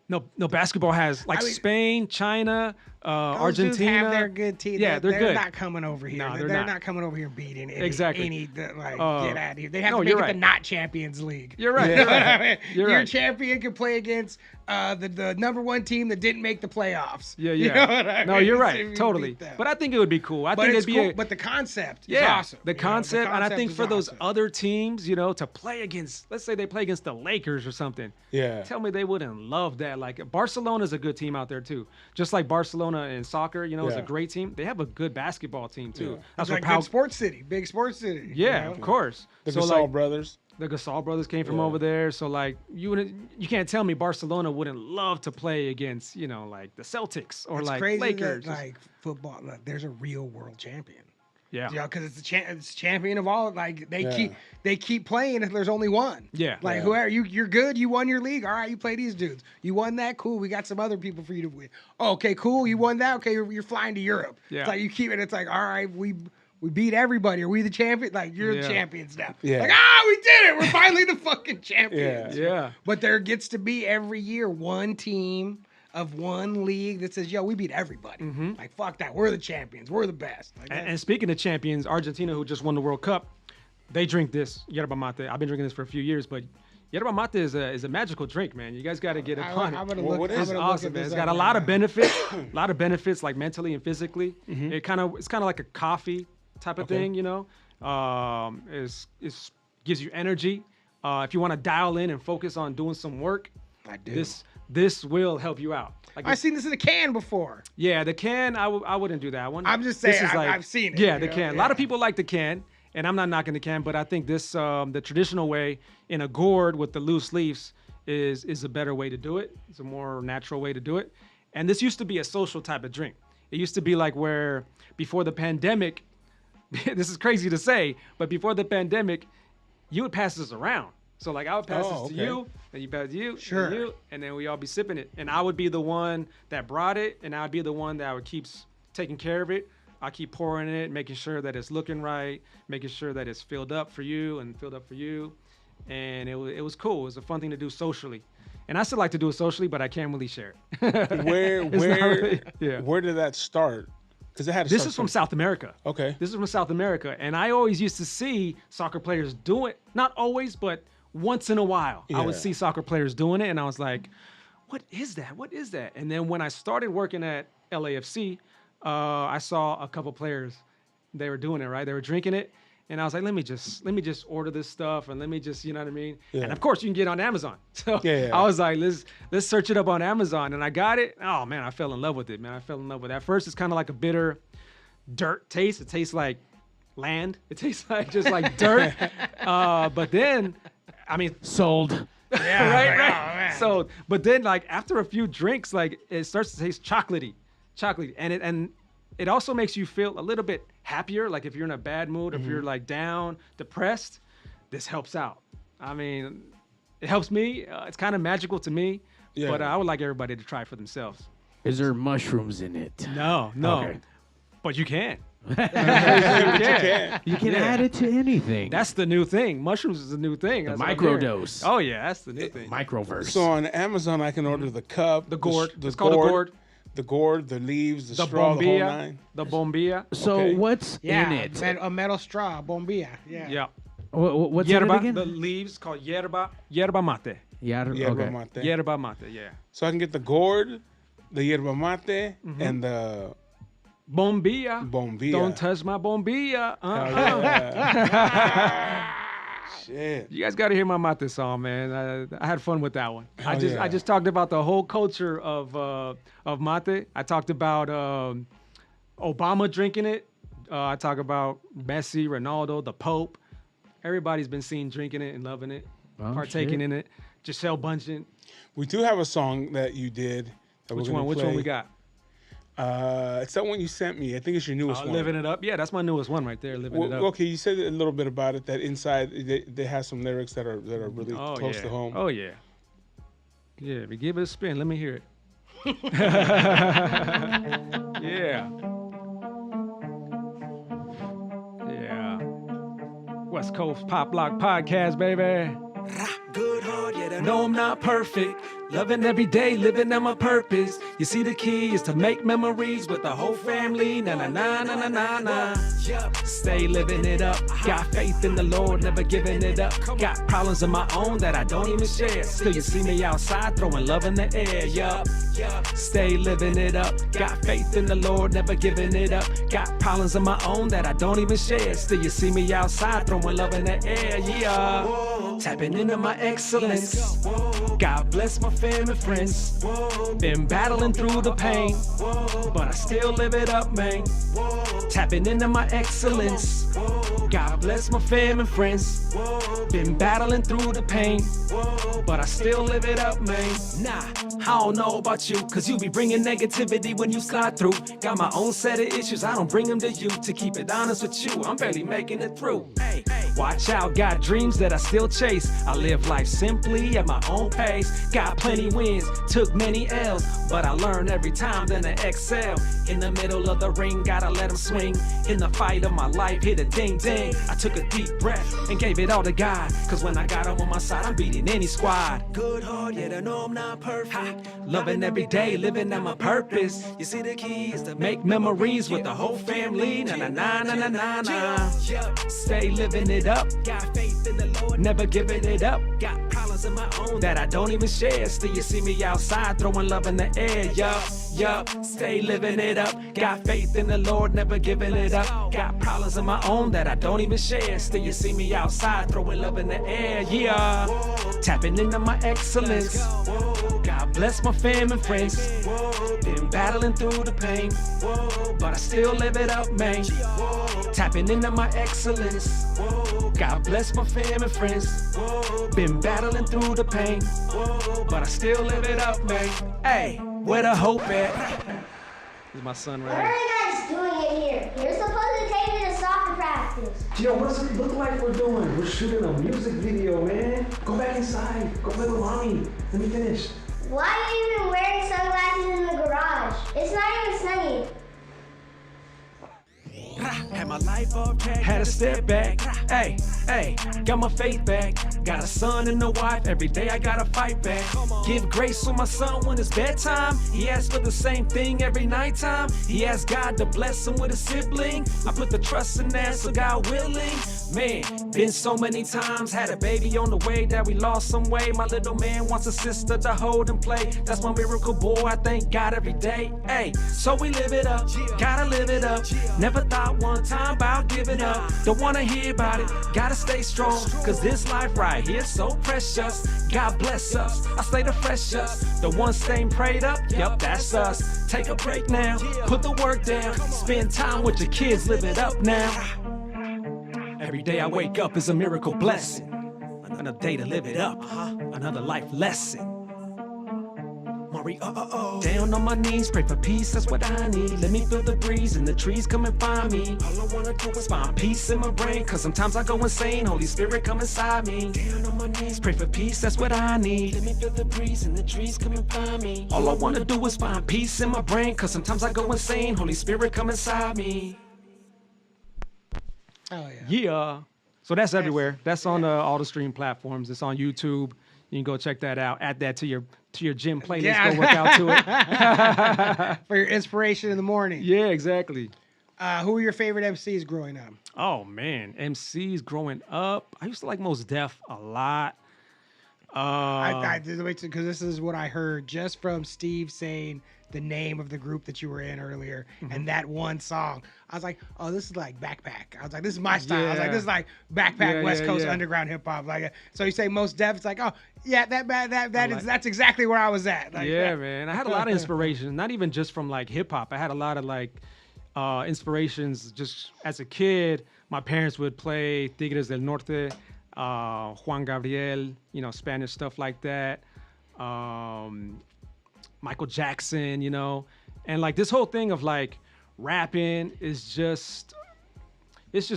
No, basketball has Spain, China, Those dudes Argentina. have their good team. Yeah, they're good. They're not coming over here. No, they're not coming over here beating any. Exactly. Get out of here. They have to make you're it right. the not Champions League. You're right. You know what I mean? You're Your right. champion can play against the number 1 team that didn't make the playoffs. Yeah. You know what I No, mean? you're So right. you Totally. beat them. But I think it would be cool. I But think it's it'd be cool. But the concept is awesome. The You know, concept, and I think is for those awesome. other teams, to play against, let's say they play against the Lakers or something. Yeah. Tell me they wouldn't love that. Like Barcelona's a good team out there too. Just like Barcelona in soccer, is Yeah. a great team. They have a good basketball team too. Yeah. That's It's what like good sports city, big sports city. Yeah, you know? of course. The So, Gasol brothers. the Gasol brothers came from Yeah. over there, so you can't tell me Barcelona wouldn't love to play against like the Celtics or It's like crazy Lakers. that football. There's a real world champion. Yeah. Because it's it's champion of all. Like Yeah. they keep playing if there's only one. Yeah. Like Yeah. whoever you're good, you won your league. All right, you play these dudes. You won that, cool. We got some other people for you to win. Oh, okay, cool. You won that. Okay, you're flying to Europe. Yeah. It's like you keep it. It's like all right, we beat everybody. Are we the champion? Like you're Yeah. the champions now. Yeah. Like we did it. We're finally the fucking champions. Yeah. But there gets to be every year one team of one league that says, yo, we beat everybody. Like, fuck that. We're the champions. We're the best. Like, And speaking of champions, Argentina, who just won the World Cup, they drink this yerba mate. I've been drinking this for a few years, but yerba mate is a magical drink, man. You guys got to get upon it. I'm gonna Well, look. what is I'm It's gonna look awesome, at man. this It's got up a lot right of now. benefits, like mentally and physically. It's kind of like a coffee type of Okay. thing, gives you energy. If you want to dial in and focus on doing some work, I do. this will help you out. Like I've seen this in a can before. yeah, the can, I wouldn't do that one. I'm just This saying, is I've seen it, Yeah, you the know? can. A lot of Yeah. people like the can, and I'm not knocking the can, but I think this, the traditional way in a gourd with the loose leaves is a better way to do it. It's a more natural way to do it. And this used to be a social type of drink. It used to be like where before the pandemic, this is crazy to say, but before the pandemic, you would pass this around. So like I would pass this to you, and you pass it to you, Sure. and you, and then we all be sipping it. And I would be the one that brought it, and I'd be the one that would keep taking care of it. I keep pouring it, making sure that it's looking right, making sure that it's filled up for you and filled up for you. And it was cool. It was a fun thing to do socially. And I still like to do it socially, but I can't really share it. Where did that start? Because it had to This start is from somewhere. South America. Okay. This is from South America. And I always used to see soccer players do it. Not always, but once in a while. I would Yeah. see soccer players doing it. And I was like, what is that? What is that? And then when I started working at LAFC, I saw a couple players. They were doing it, right? They were drinking it. And I was like, let me just order this stuff and let me just, you know what I mean? Yeah. And of course you can get it on Amazon. So Yeah. I was like, let's search it up on Amazon. And I got it. Oh man, I fell in love with it, man. I fell in love with it. At first it's kind of like a bitter dirt taste. It tastes like land. It tastes like just like dirt. But then, I mean, Sold. Yeah, right. oh, man. So, but then like after a few drinks, like it starts to taste chocolatey, and it also makes you feel a little bit happier. Like if you're in a bad mood, if you're like down, depressed, this helps out. I mean, it helps me. It's kind of magical to me, Yeah. but I would like everybody to try it for themselves. Is there mushrooms in it? No, Okay. but you can. You can add it to anything. That's the new thing. Mushrooms is the new thing. The That's what I'm hearing. microdose. Oh yeah, that's the new thing. Microverse. So on Amazon, I can order the cup, The gourd. the It's called a gourd. the gourd, the leaves, the The straw, the whole bombilla. nine. The bombilla. So Okay. what's in it? A metal straw, bombilla. Yeah. Yeah. What's in it Yerba. again? The leaves called yerba mate. Yerba Yerba okay. mate. Yerba mate. Yeah. So I can get the gourd, the yerba mate, and the Bombilla. bombilla. Don't touch my bombilla. Hell yeah. Shit. You guys got to hear my mate song, man. I had fun with that one. I yeah. just talked about the whole culture of mate. I talked about Obama drinking it. I talk about Messi, Ronaldo, the Pope. Everybody's been seen drinking it and loving it, partaking in it. Giselle Bundchen. We do have a song that you did. That Which we're gonna one? Which play. one we got? It's that one you sent me. I think it's your newest one. Living It Up. Yeah, that's my newest one right there. Living It Up. Okay, you said a little bit about it. That inside they have some lyrics that are really close to home. Oh yeah. Yeah, but give it a spin. Let me hear it. Yeah. Yeah. West Coast Poplock Podcast, baby. Good heart, yet I know I'm not perfect. Loving every day, living on my purpose. You see, the key is to make memories with the whole family. Na na na na na na na. Stay living it up. Got faith in the Lord, never giving it up. Got problems of my own that I don't even share. Still, you see me outside throwing love in the air. Yup. Stay living it up. Got faith in the Lord, never giving it up. Got problems of my own that I don't even share. Still, you see me outside throwing love in the air. Yeah. Tapping into my excellence. God bless my family and friends. Been battling through the pain, but I still live it up, man. Tapping into my excellence. God bless my family and friends. Been battling through the pain, but I still live it up, man. Nah, I don't know about you, cause you be bringing negativity when you slide through. Got my own set of issues, I don't bring them to you. To keep it honest with you, I'm barely making it through. Hey, watch out, got dreams that I still chase. I live life simply at my own pace. Got plenty wins, took many L's, but I learn every time, then I excel. In the middle of the ring, gotta let them swing. In the fight of my life, hit a ding ding. I took a deep breath and gave it all to God, cause when I got him on my side, I'm beating any squad. Good heart, yet I know I'm not perfect. Loving every day, living at my purpose. You see, the key is to make memories with the whole family. Na na na na na na na. Stay living it up. Got faith in the Lord, never giving it up. Got problems of my own that I don't even share. Still, you see me outside throwing love in the air. Yup. Stay living it up. Got faith in the Lord, never giving it up. Got problems of my own that I don't even share. Still, you see me outside throwing love in the air. Yeah. Tapping into my excellence. God bless my family and friends. Been battling through the pain, but I still live it up, man. Tapping into my excellence. God bless my family and friends. Been battling through the pain, but I still live it up, man. Hey, where the hope at? This is my son right What are you guys doing in here? You're supposed to take me to soccer practice. Yo, what does it look like we're doing? We're shooting a music video, man. Go back inside. Go play with mommy. Let me finish. Why are you even wearing sunglasses in the garage? It's not even sunny. Had my life up, had a step back. Hey, got my faith back. Got a son and a wife, every day I gotta fight back. Give grace to my son when it's bedtime. He asks for the same thing every nighttime. He asks God to bless him with a sibling. I put the trust in that, so God willing. Man, been so many times, had a baby on the way that we lost some way. My little man wants a sister to hold and play. That's my miracle boy, I thank God every day. Hey, so we live it up, gotta live it up. Never thought one time about giving up. Don't wanna hear about it, gotta stay strong. Cause this life right here so precious. God bless us, I stay the freshest. The one staying prayed up, yep, that's us. Take a break now, put the work down. Spend time with your kids, live it up now. Every day I wake up is a miracle blessing. Another day to live it up, another life lesson. Down on my knees, pray for peace, that's what I need. Let me feel the breeze and the trees come and find me. All I wanna do is find peace in my brain, cause sometimes I go insane. Holy Spirit, come inside me. Down on my knees, pray for peace, that's what I need. Let me feel the breeze and the trees come and find me. All I wanna do is find peace in my brain, cause sometimes I go insane. Holy Spirit, come inside me. Oh yeah. Yeah. So that's everywhere. That's on all the stream platforms. It's on YouTube. You can go check that out. Add that to your gym playlist. Yeah. Go work out to it. For your inspiration in the morning. Yeah, exactly. Who were your favorite MCs growing up? Oh man, MCs growing up. I used to like Mos Def a lot. Because this is what I heard just from Steve saying the name of the group that you were in earlier, and that one song. I was like, oh, this is like Backpack. I was like, this is my style. I was like, this is like Backpack West Coast underground hip hop. Like, so you say Mos Def, it's like, oh yeah, that's exactly where I was at. Like, yeah, man. I had a lot of inspiration, not even just from like hip hop. I had a lot of like inspirations just as a kid. My parents would play Tigres del Norte, Juan Gabriel, Spanish stuff like that. Michael Jackson, and like this whole thing of like rapping is just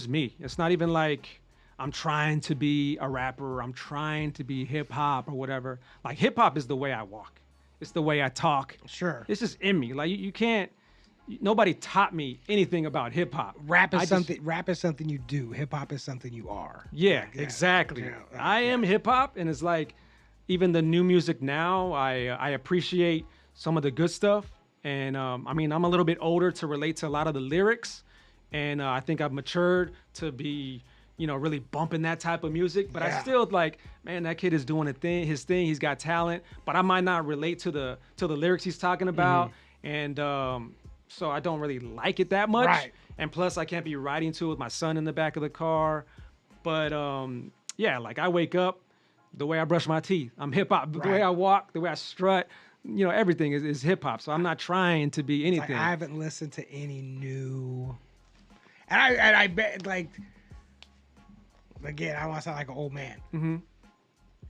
me. It's not even like I'm trying to be a rapper. I'm trying to be hip hop or whatever. Like hip hop is the way I walk. It's the way I talk. Sure. It's just in me. Like you can't. Nobody taught me anything about hip hop. Rap is something you do. Hip hop is something you are. Yeah, exactly. I am hip hop, and it's like even the new music now. I appreciate some of the good stuff, and I mean I'm a little bit older to relate to a lot of the lyrics, and I think I've matured to be really bumping that type of music. But I still like, man, that kid is doing his thing. He's got talent, but I might not relate to the lyrics he's talking about, and so I don't really like it that much. Right. And plus, I can't be riding to it with my son in the back of the car. But yeah, like I wake up, the way I brush my teeth, I'm hip hop. The way I walk, the way I strut, everything is hip hop. So I'm not trying to be anything. Like I haven't listened to any new, and I bet like, again, I don't want to sound like an old man. Mm-hmm.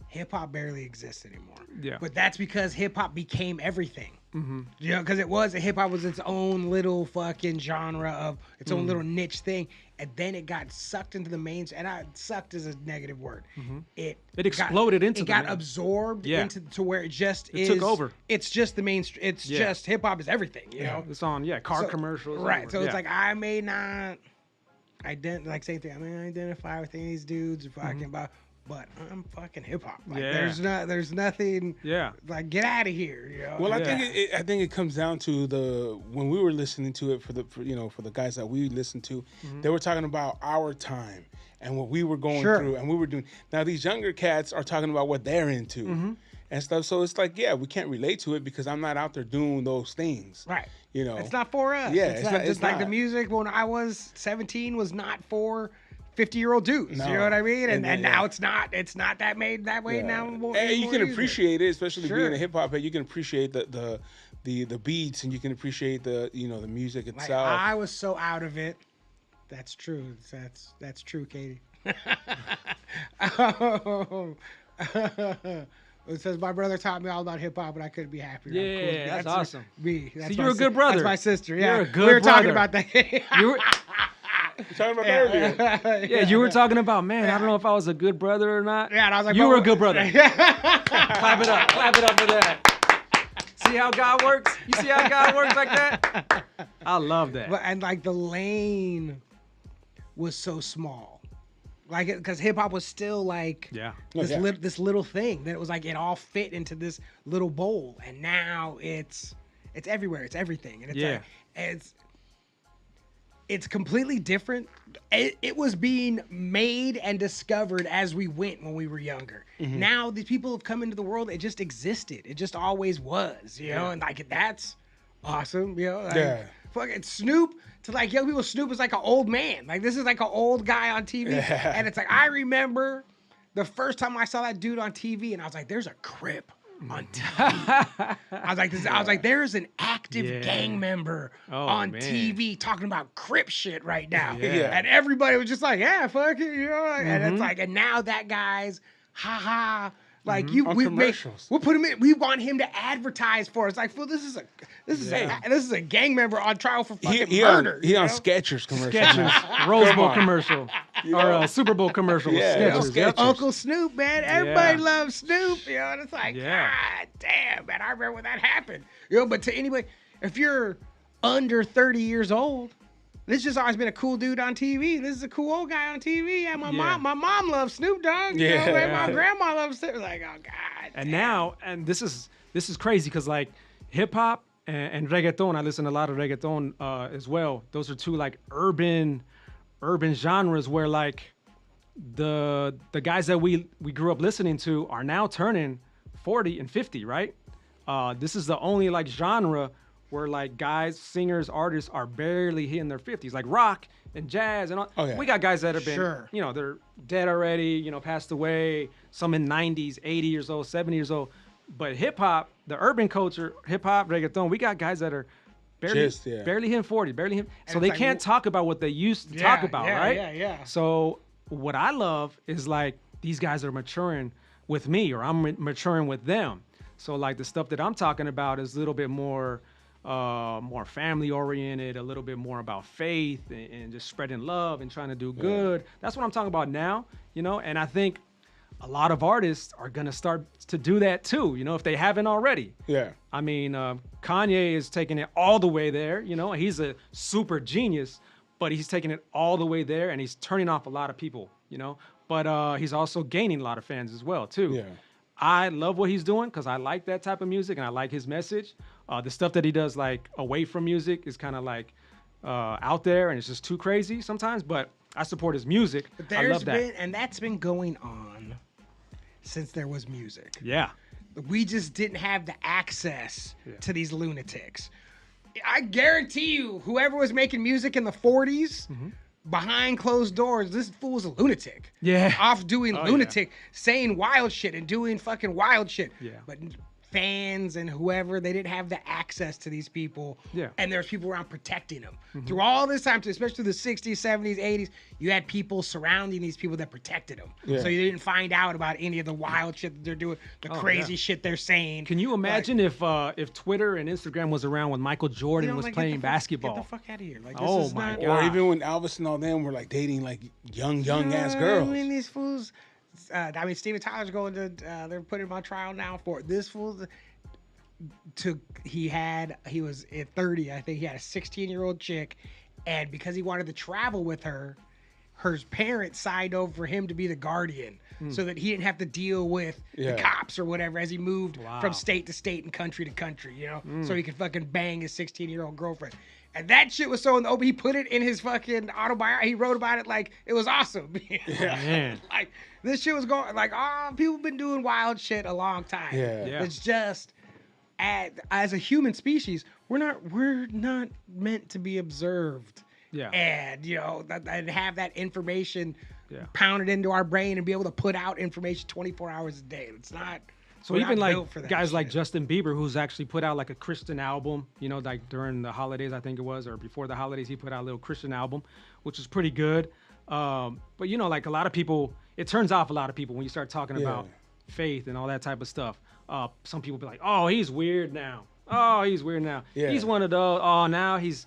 Hip hop barely exists anymore. Yeah. But that's because hip hop became everything. Mm-hmm. Because hip hop was its own little fucking genre of its own little niche thing, and then it got sucked into the mainstream. And sucked is a negative word. Mm-hmm. It exploded into. It got absorbed into to where it took over. It's just the mainstream. It's just hip hop is everything. You know. It's on car commercials. Right. So it's like I may not same thing. I may not identify with any of these dudes talking about. But I'm fucking hip hop. Like there's nothing. Yeah. Like get out of here. Well, I think it comes down to when we were listening to it for the guys that we listened to, they were talking about our time and what we were going through and we were doing. Now these younger cats are talking about what they're into and stuff. So it's like, we can't relate to it because I'm not out there doing those things. Right. It's not for us. Yeah. It's like the music when I was 17 was not for 50-year-old dudes, you know what I mean? And now it's not that made that way now. And you can appreciate it, especially being a hip hop head. You can appreciate the beats, and you can appreciate the music itself. Like, I was so out of it. That's true. That's true, Katie. It says my brother taught me all about hip hop, but I couldn't be happier. Yeah, that's awesome. Me. See, you're a good brother. That's my sister. Yeah, you're a good brother. We were talking about that. You're talking about that earlier. Yeah, you were talking about, man, I don't know if I was a good brother or not. Yeah, and I was like, you were a good brother. Clap it up for that. See how God works? You see how God works like that? I love that. And like the lane was so small. Like, because hip hop was still like this little thing that it was like it all fit into this little bowl, and now it's everywhere. It's everything, and it's completely different. It was being made and discovered as we went when we were younger. Now these people have come into the world. It just existed. It just always was, you know. And like that's awesome, you know. Like, fucking Snoop to like young people. Snoop is like an old man. Like this is like an old guy on TV, and it's like I remember the first time I saw that dude on TV, and I was like, "There's a Crip on TV." I was like, there's an active gang member on TV talking about Crip shit right now. And everybody was just like, yeah, fuck it, you know. And it's like, and now that guy's like we put him in. We want him to advertise for us. Like, well, this is a gang member on trial for fucking murder. He on Skechers commercial. Skechers Rose Bowl commercial or a Super Bowl commercial. Skechers. Uncle Snoop, man. Everybody loves Snoop. You know, and it's like, God damn, man. I remember when that happened. You know, but to anybody, if you're under 30 years old, This just always been a cool dude on TV. This is a cool old guy on TV. Yeah, my mom loves Snoop Dogg. You know, and my grandma loves Snoop. Like, oh God. And now, and this is crazy because like hip hop and reggaeton. I listen to a lot of reggaeton as well. Those are two like urban genres where like the guys that we grew up listening to are now turning 40 and 50, right? This is the only like genre where like guys, singers, artists are barely hitting their 50s, like rock and jazz and all. Oh, yeah. We got guys that have been, you know, they're dead already, you know, passed away, some in 90s, 80 years old, 70 years old. But hip hop, the urban culture, hip hop, reggaeton, we got guys that are barely hitting 40, barely hitting. So they can't talk about what they used to talk about, right? Yeah. So what I love is like these guys are maturing with me, or I'm maturing with them. So like the stuff that I'm talking about is a little bit more family oriented, a little bit more about faith and just spreading love and trying to do good. That's what I'm talking about now, you know. And I think a lot of artists are gonna start to do that too, you know, if they haven't already. Yeah. I mean, Kanye is taking it all the way there, you know. He's a super genius, but he's taking it all the way there, and he's turning off a lot of people, you know. But he's also gaining a lot of fans as well too. Yeah. I love what he's doing because I like that type of music and I like his message. The stuff that he does like away from music is kind of like out there and it's just too crazy sometimes, but I support his music. But I love that. And that's been going on since there was music. Yeah. We just didn't have the access to these lunatics. I guarantee you, whoever was making music in the 40s, behind closed doors, this fool's a lunatic. Yeah. Off doing lunatic, saying wild shit and doing fucking wild shit. Yeah. But fans and whoever, they didn't have the access to these people. Yeah. And there's people around protecting them. Through all this time, especially the 60s, 70s, 80s, you had people surrounding these people that protected them. Yeah. So you didn't find out about any of the wild shit that they're doing, the crazy shit they're saying. Can you imagine if Twitter and Instagram was around when Michael Jordan was playing basketball? Get the fuck out of here. Like, this Oh is my not, God. Or even when Elvis and all them were like dating like young ass girls. I mean, these fools. Steven Tyler's going to. They're putting him on trial now for this fool. He was at 30. I think he had a 16-year-old chick, and because he wanted to travel with her, her parents signed over for him to be the guardian, so that he didn't have to deal with the cops or whatever as he moved from state to state and country to country. You know, so he could fucking bang his 16-year-old girlfriend. And that shit was so in the open. He put it in his fucking autobiography. He wrote about it like it was awesome. Man. Like this shit was going like, people been doing wild shit a long time. Yeah. It's just as a human species, we're not meant to be observed. Yeah. And and have that information pounded into our brain and be able to put out information 24 hours a day. It's not. So even like guys like Justin Bieber, who's actually put out like a Christian album, like during the holidays, I think it was, or before the holidays, he put out a little Christian album, which is pretty good. But like a lot of people, it turns off a lot of people when you start talking about faith and all that type of stuff. Some people be like, oh, he's weird now. Oh, he's weird now. Yeah. He's one of those. Oh, now he's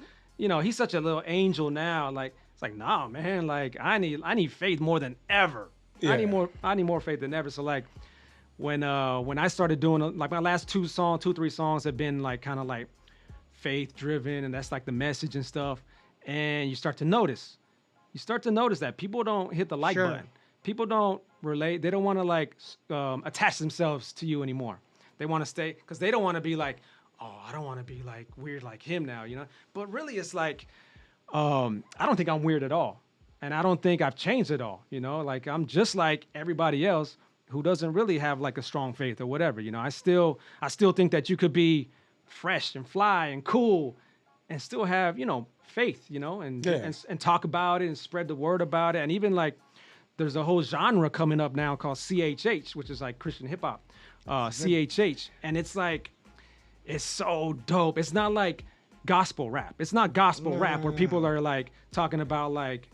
such a little angel now. Like, it's like, nah, man, like I need faith more than ever. Yeah. I need more faith than ever. So like, when I started doing like my last 3 songs have been like kind of like faith driven, and that's like the message and stuff. And you start to notice that people don't hit the like button. People don't relate. They don't want to like attach themselves to you anymore. They want to stay because they don't want to be like, oh, I don't want to be like weird like him now, But really, it's like I don't think I'm weird at all, and I don't think I've changed at all. Like I'm just like everybody else who doesn't really have like a strong faith or whatever. I still think that you could be fresh and fly and cool and still have, faith, and talk about it and spread the word about it. And even like there's a whole genre coming up now called CHH, which is like Christian hip hop, CHH. And it's like, it's so dope. It's not like gospel rap. It's not gospel rap where people are like talking about like,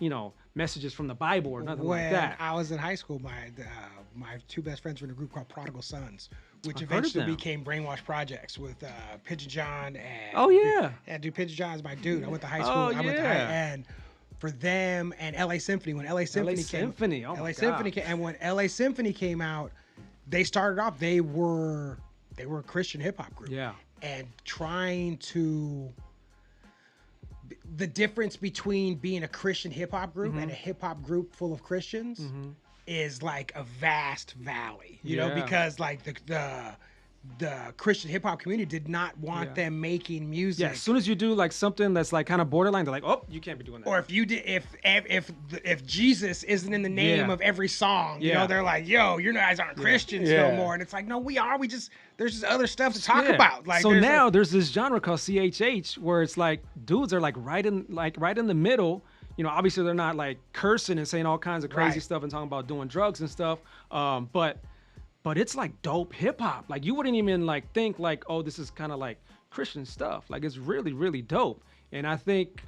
messages from the Bible or nothing like that. When I was in high school, my 2 best friends were in a group called Prodigal Sons, which eventually became Brainwash Projects with Pigeon John and. Oh yeah. And dude, Pigeon John is my dude. I went to high school. And for them and LA Symphony, when LA Symphony came, and when LA Symphony came out, they started off. They were a Christian hip hop group. Yeah. And trying to the difference between being a Christian hip hop group and a hip hop group full of Christians is like a vast valley, you know, because like the Christian hip hop community did not want them making music. Yeah, as soon as you do like something that's like kind of borderline, they're like, oh, you can't be doing that. Or if you did, if Jesus isn't in the name of every song, you know, they're like, yo, you guys aren't Christians no more. And it's like, no, we are. There's just other stuff to talk about. Like, so now there's this genre called CHH where it's like dudes are like right in the middle. You know, obviously they're not like cursing and saying all kinds of crazy stuff and talking about doing drugs and stuff. But it's like dope hip hop. Like you wouldn't even like think like, oh, this is kind of like Christian stuff. Like it's really, really dope. And I think,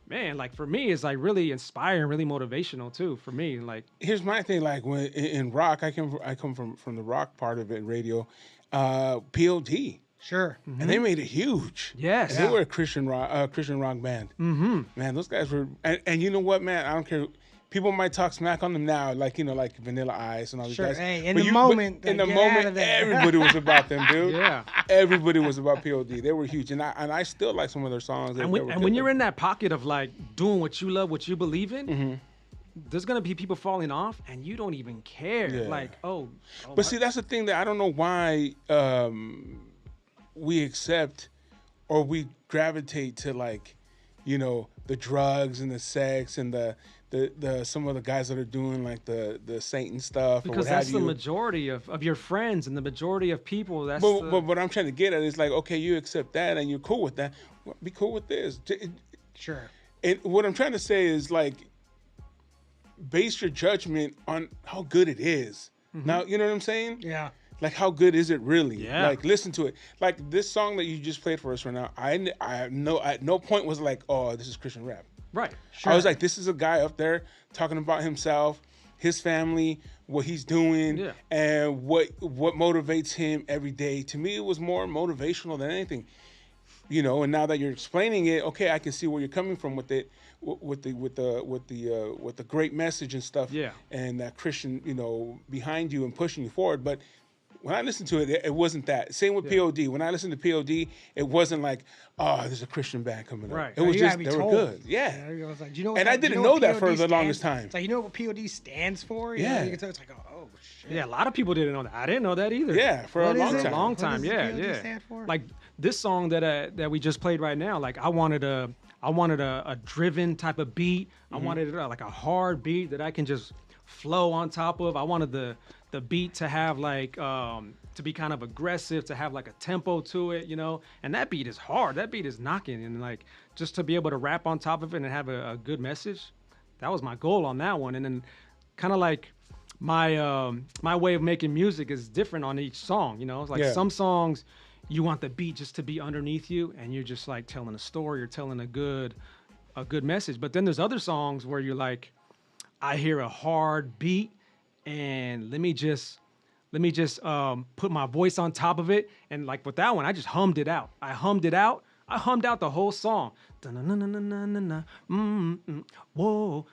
man, like for me, it's like really inspiring, really motivational too. For me, like here's my thing. Like when in rock, I come from the rock part of it in radio. POD. Sure. And they made it huge. Yes. And they were a Christian rock band. Mm-hmm. Man, those guys were, and you know what, man? I don't care. People might talk smack on them now, like, you know, like Vanilla Ice and all these guys. Hey, in the moment, everybody was about them, dude. Yeah. Everybody was about POD. They were huge. And I still like some of their songs. And when you're in that pocket of like doing what you love, what you believe in, there's going to be people falling off and you don't even care. Yeah. Like, But see, that's the thing that I don't know why we accept or we gravitate to, like, you know, the drugs and the sex and the some of the guys that are doing like the Satan stuff. Because that's the majority of your friends and the majority of people. But what I'm trying to get at is like, okay, you accept that and you're cool with that. Well, be cool with this. Sure. And what I'm trying to say is like, base your judgment on how good it is. Now, you know what I'm saying? Yeah. Like, how good is it really? Yeah. Like, listen to it. Like this song that you just played for us right now. I know at no point was like, oh, this is Christian rap. Right. Sure. I was like, this is a guy up there talking about himself, his family, what he's doing, and what motivates him every day. To me, it was more motivational than anything, you know. And now that you're explaining it, okay, I can see where you're coming from with it, with the great message and stuff, and that Christian, you know, behind you and pushing you forward. But when I listened to it, it wasn't that. Same with POD. When I listened to POD, it wasn't like, oh, there's a Christian band coming up. It was just, they were good. Yeah. I was like, do you know what and I didn't know that for the longest time. It's like, you know what POD stands for? You know, you can tell it's like, oh, shit. Yeah, a lot of people didn't know that. I didn't know that either. Yeah, for a long time. Long time, what does POD stand for? Like this song that we just played right now, like I wanted a driven type of beat. I wanted like a hard beat that I can just flow on top of. I wanted the beat to have like to be kind of aggressive, to have like a tempo to it, you know. And that beat is hard. That beat is knocking, and like just to be able to rap on top of it and have a good message. That was my goal on that one. And then kind of like my way of making music is different on each song, you know. It's like some songs you want the beat just to be underneath you and you're just like telling a story or telling a good message. But then there's other songs where you're like, I hear a hard beat and let me just put my voice on top of it. And like with that one, I just hummed it out. I hummed out the whole song. Whoa.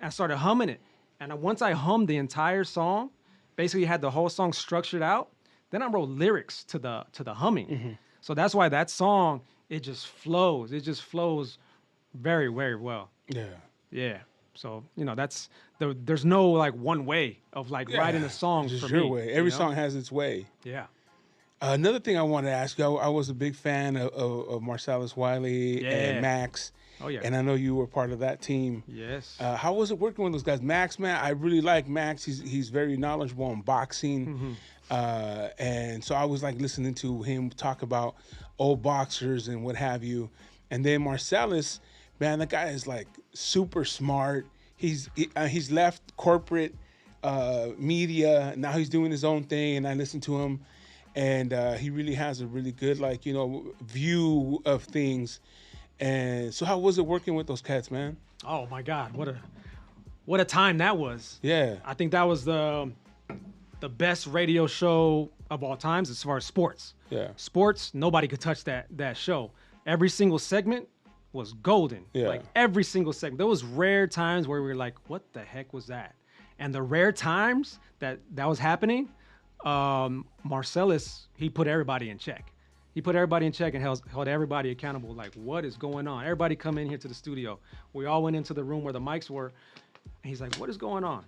I started humming it. And once I hummed the entire song, basically had the whole song structured out, then I wrote lyrics to the humming. So that's why that song, it just flows. It just flows very, very well. Yeah. Yeah. So, you know, there's no like one way of like writing a song just for your me. way. Every song has its way. Yeah. Another thing I wanted to ask you, I was a big fan of Marcellus Wiley and Max. Oh, yeah. And I know you were part of that team. Yes. How was it working with those guys? Max, man, I really like Max. He's very knowledgeable on boxing. And so I was like listening to him talk about old boxers and what have you. And then Marcellus, man, that guy is like super smart. He's left corporate media. Now he's doing his own thing, and I listen to him, and he really has a really good, like, you know, view of things. And so how was it working with those cats, man? Oh my God, what a time that was. Yeah. I think that was the best radio show of all times as far as sports. Yeah. Sports, nobody could touch that show. Every single segment was golden. Yeah. Like every single segment. There was rare times where we were like, what the heck was that? And the rare times that was happening, Marcellus, he put everybody in check. He put everybody in check and held everybody accountable. Like, what is going on? Everybody come in here to the studio. We all went into the room where the mics were. And he's like, what is going on?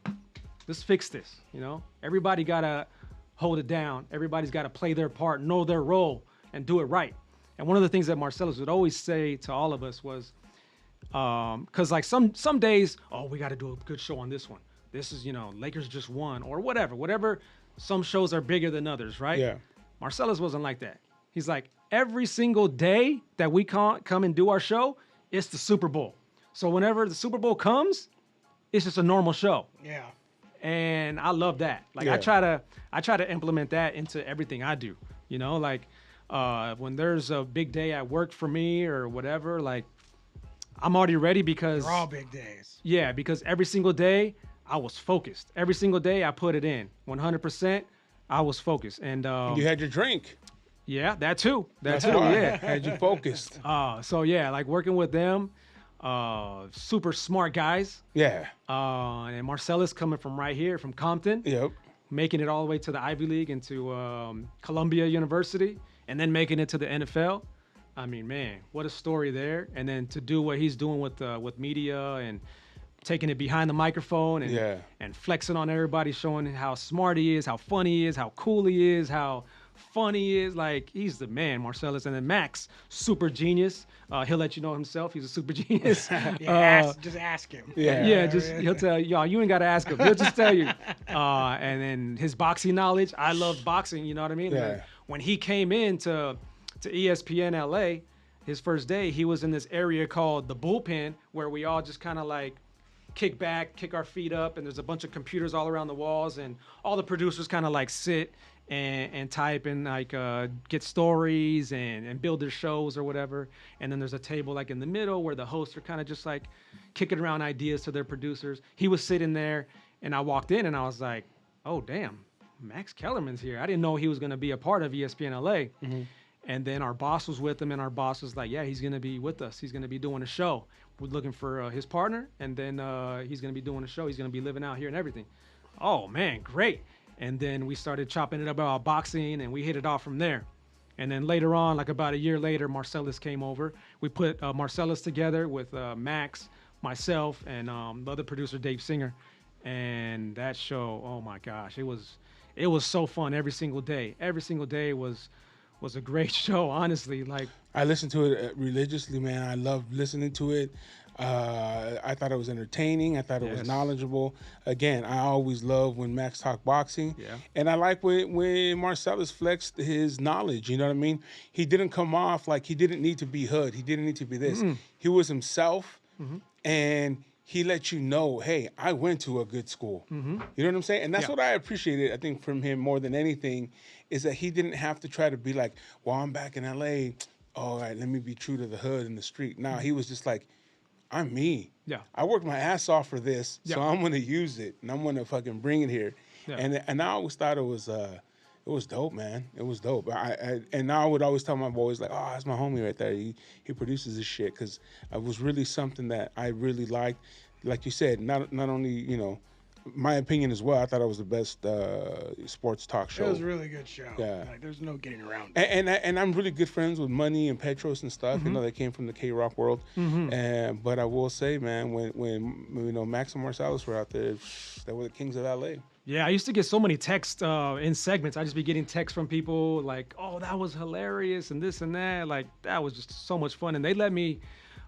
Let's fix this, you know? Everybody got to hold it down. Everybody's got to play their part, know their role, and do it right. And one of the things that Marcellus would always say to all of us was, because like some days, oh, we got to do a good show on this one. This is, you know, Lakers just won or whatever. Some shows are bigger than others, right? Yeah. Marcellus wasn't like that. He's like, every single day that we come and do our show, it's the Super Bowl. So whenever the Super Bowl comes, it's just a normal show. Yeah. And I love that. Like Yeah. I try to implement that into everything I do. You know, like when there's a big day at work for me or whatever, like I'm already ready because They're all big days. Yeah, because every single day I was focused. Every single day I put it in. 100% I was focused. And You had your drink. yeah, that too. That's That too, why. yeah. Had you focused. So yeah, like working with them, super smart guys. Yeah. And Marcellus coming from right here, from Compton, Yep. making it all the way to the Ivy League and to Columbia University, and then making it to the NFL. I mean, man, what a story there. And then to do what he's doing with media and taking it behind the microphone and flexing on everybody, showing how smart he is, how funny he is, how cool he is, how fun he is. Like, he's the man, Marcellus. And then Max, super genius. He'll let you know himself. He's a super genius. Just ask him. Yeah, he'll tell y'all. You ain't got to ask him. He'll just tell you. And then his boxing knowledge. I love boxing. You know what I mean? Yeah. Like, when he came in to ESPN LA, his first day, he was in this area called the bullpen, where we all just kind of like kick back, kick our feet up, and there's a bunch of computers all around the walls, and all the producers kind of like sit and type and like get stories and build their shows or whatever. And then there's a table like in the middle where the hosts are kind of just like kicking around ideas to their producers. He was sitting there, and I walked in and I was like, oh damn, Max Kellerman's here. I didn't know he was going to be a part of ESPN LA. Mm-hmm. And then our boss was with him, and our boss was like, yeah, he's going to be with us. He's going to be doing a show. We're looking for his partner, and then he's going to be doing a show. He's going to be living out here and everything. Oh, man, great. And then we started chopping it up about boxing, and we hit it off from there. And then later on, like about a year later, Marcellus came over. We put Marcellus together with Max, myself, and the other producer, Dave Singer. And that show, oh, my gosh, it was so fun every single day. Every single day was a great show, honestly. Like, I listened to it religiously, man. I loved listening to it. I thought it was entertaining. I thought it was knowledgeable. Again, I always love when Max talk boxing. Yeah. And I like when Marcellus flexed his knowledge. You know what I mean? He didn't come off like he didn't need to be hood. He didn't need to be this. Mm-hmm. He was himself, and he let you know, hey, I went to a good school. Mm-hmm. You know what I'm saying? And that's what I appreciated, I think, from him more than anything, is that he didn't have to try to be like, well, I'm back in L.A., all right, let me be true to the hood and the street. Now he was just like, I'm me. Yeah. I worked my ass off for this, so I'm going to use it, and I'm going to fucking bring it here. Yeah. And I always thought it was dope, man. It was dope. And I would always tell my boys, like, oh, that's my homie right there. He produces this shit, because it was really something that I really liked. Like you said, not only, you know, my opinion as well, I thought it was the best sports talk show. It was a really good show. Yeah. Like, there's no getting around it. And I'm really good friends with Money and Petros and stuff. Mm-hmm. You know, they came from the K-Rock world. Mm-hmm. But I will say, man, when you know, Max and Marcellus were out there, they were the kings of L.A. Yeah, I used to get so many texts in segments. I just be getting texts from people like, oh, that was hilarious and this and that. Like, that was just so much fun. And they let me,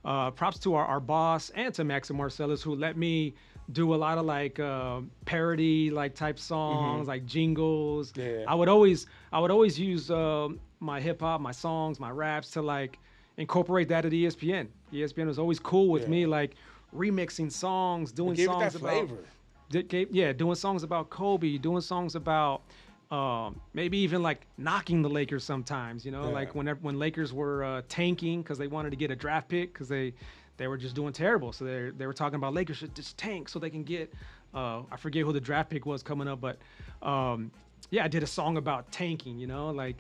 props to our boss and to Max and Marcellus, who let me do a lot of like parody like type songs, like jingles. Yeah. I would always use my hip hop, my songs, my raps to like incorporate that at ESPN. ESPN was always cool with me, like remixing songs, doing songs about flavor. Doing songs about Kobe, doing songs about maybe even like knocking the Lakers sometimes, you know, like when Lakers were tanking because they wanted to get a draft pick because they were just doing terrible. So they were talking about Lakers should just tank so they can get, I forget who the draft pick was coming up, but I did a song about tanking, you know, like,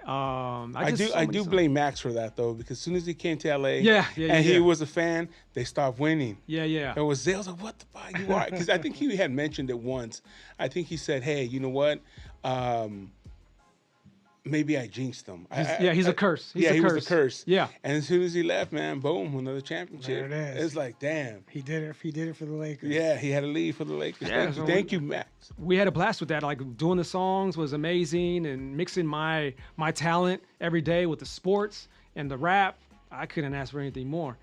I do blame Max for that though, because as soon as he came to LA and he was a fan, they stopped winning. It was like, what the fuck you are? Because I think he had mentioned it once. I think he said, hey, you know what? maybe I jinxed him. He's a curse. He was a curse. Yeah. And as soon as he left, man, boom, another championship. There it is. It's like, damn. He did it for the Lakers. Yeah, he had to leave for the Lakers. Yeah, Thank you, Max. We had a blast with that. Like doing the songs was amazing, and mixing my talent every day with the sports and the rap. I couldn't ask for anything more.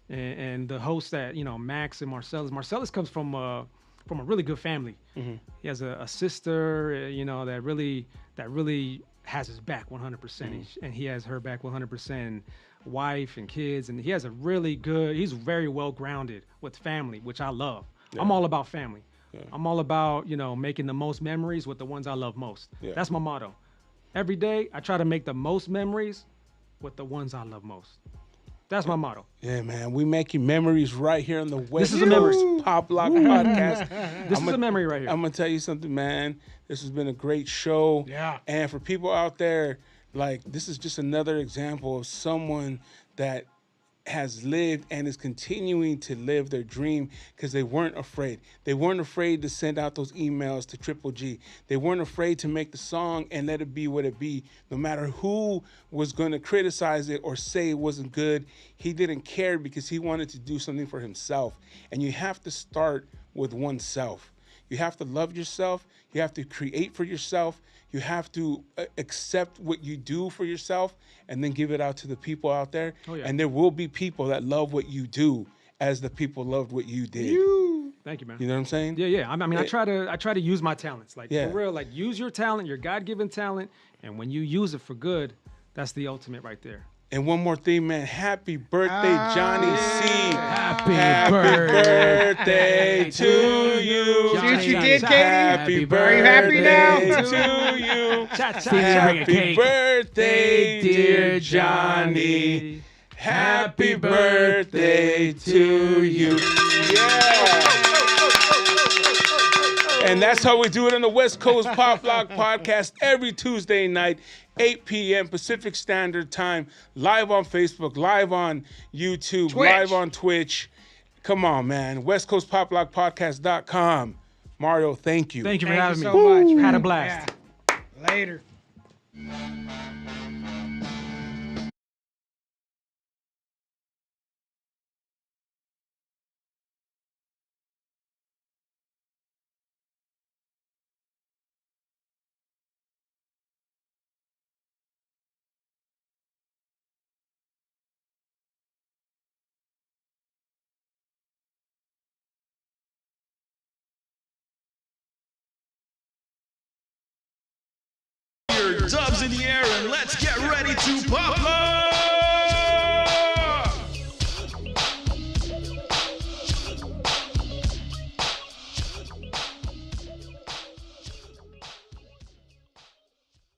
And the hosts that Max and Marcellus. Marcellus comes from a really good family. Mm-hmm. He has a sister, that really has his back 100%, and he has her back 100%. Wife and kids, and he has he's very well grounded with family, which I love. Yeah. I'm all about family. Yeah. I'm all about making the most memories with the ones I love most. Yeah. That's my motto. Every day I try to make the most memories with the ones I love most. That's my motto. Yeah, man. We making memories right here on the West Coast Poplock Podcast. This is a memory right here. I'm going to tell you something, man. This has been a great show. Yeah. And for people out there, like, this is just another example of someone that has lived and is continuing to live their dream because they weren't afraid. They weren't afraid to send out those emails to Triple G. They weren't afraid to make the song and let it be what it be. No matter who was going to criticize it or say it wasn't good, he didn't care because he wanted to do something for himself. And you have to start with oneself. You have to love yourself. You have to create for yourself. You have to accept what you do for yourself and then give it out to the people out there. Oh, yeah. And there will be people that love what you do as the people loved what you did. Thank you, man. You know what I'm saying? Yeah. I mean, I try to use my talents. Like, for real, like, use your talent, your God-given talent, and when you use it for good, that's the ultimate right there. And one more thing, man. Happy birthday, Johnny C. Happy birthday to you. See what you did, Katie? Happy birthday Are you happy to you. Happy birthday, dear Johnny. Happy birthday to you. Yeah. And that's how we do it on the West Coast Poplock Podcast every Tuesday night, 8 p.m. Pacific Standard Time, live on Facebook, live on YouTube, live on Twitch. Come on, man. WestCoastPoplockPodcast.com. Mario, thank you. Thank you for having me. So much. Had a blast. Yeah. Later. Dubs in the air and let's get ready to pop up.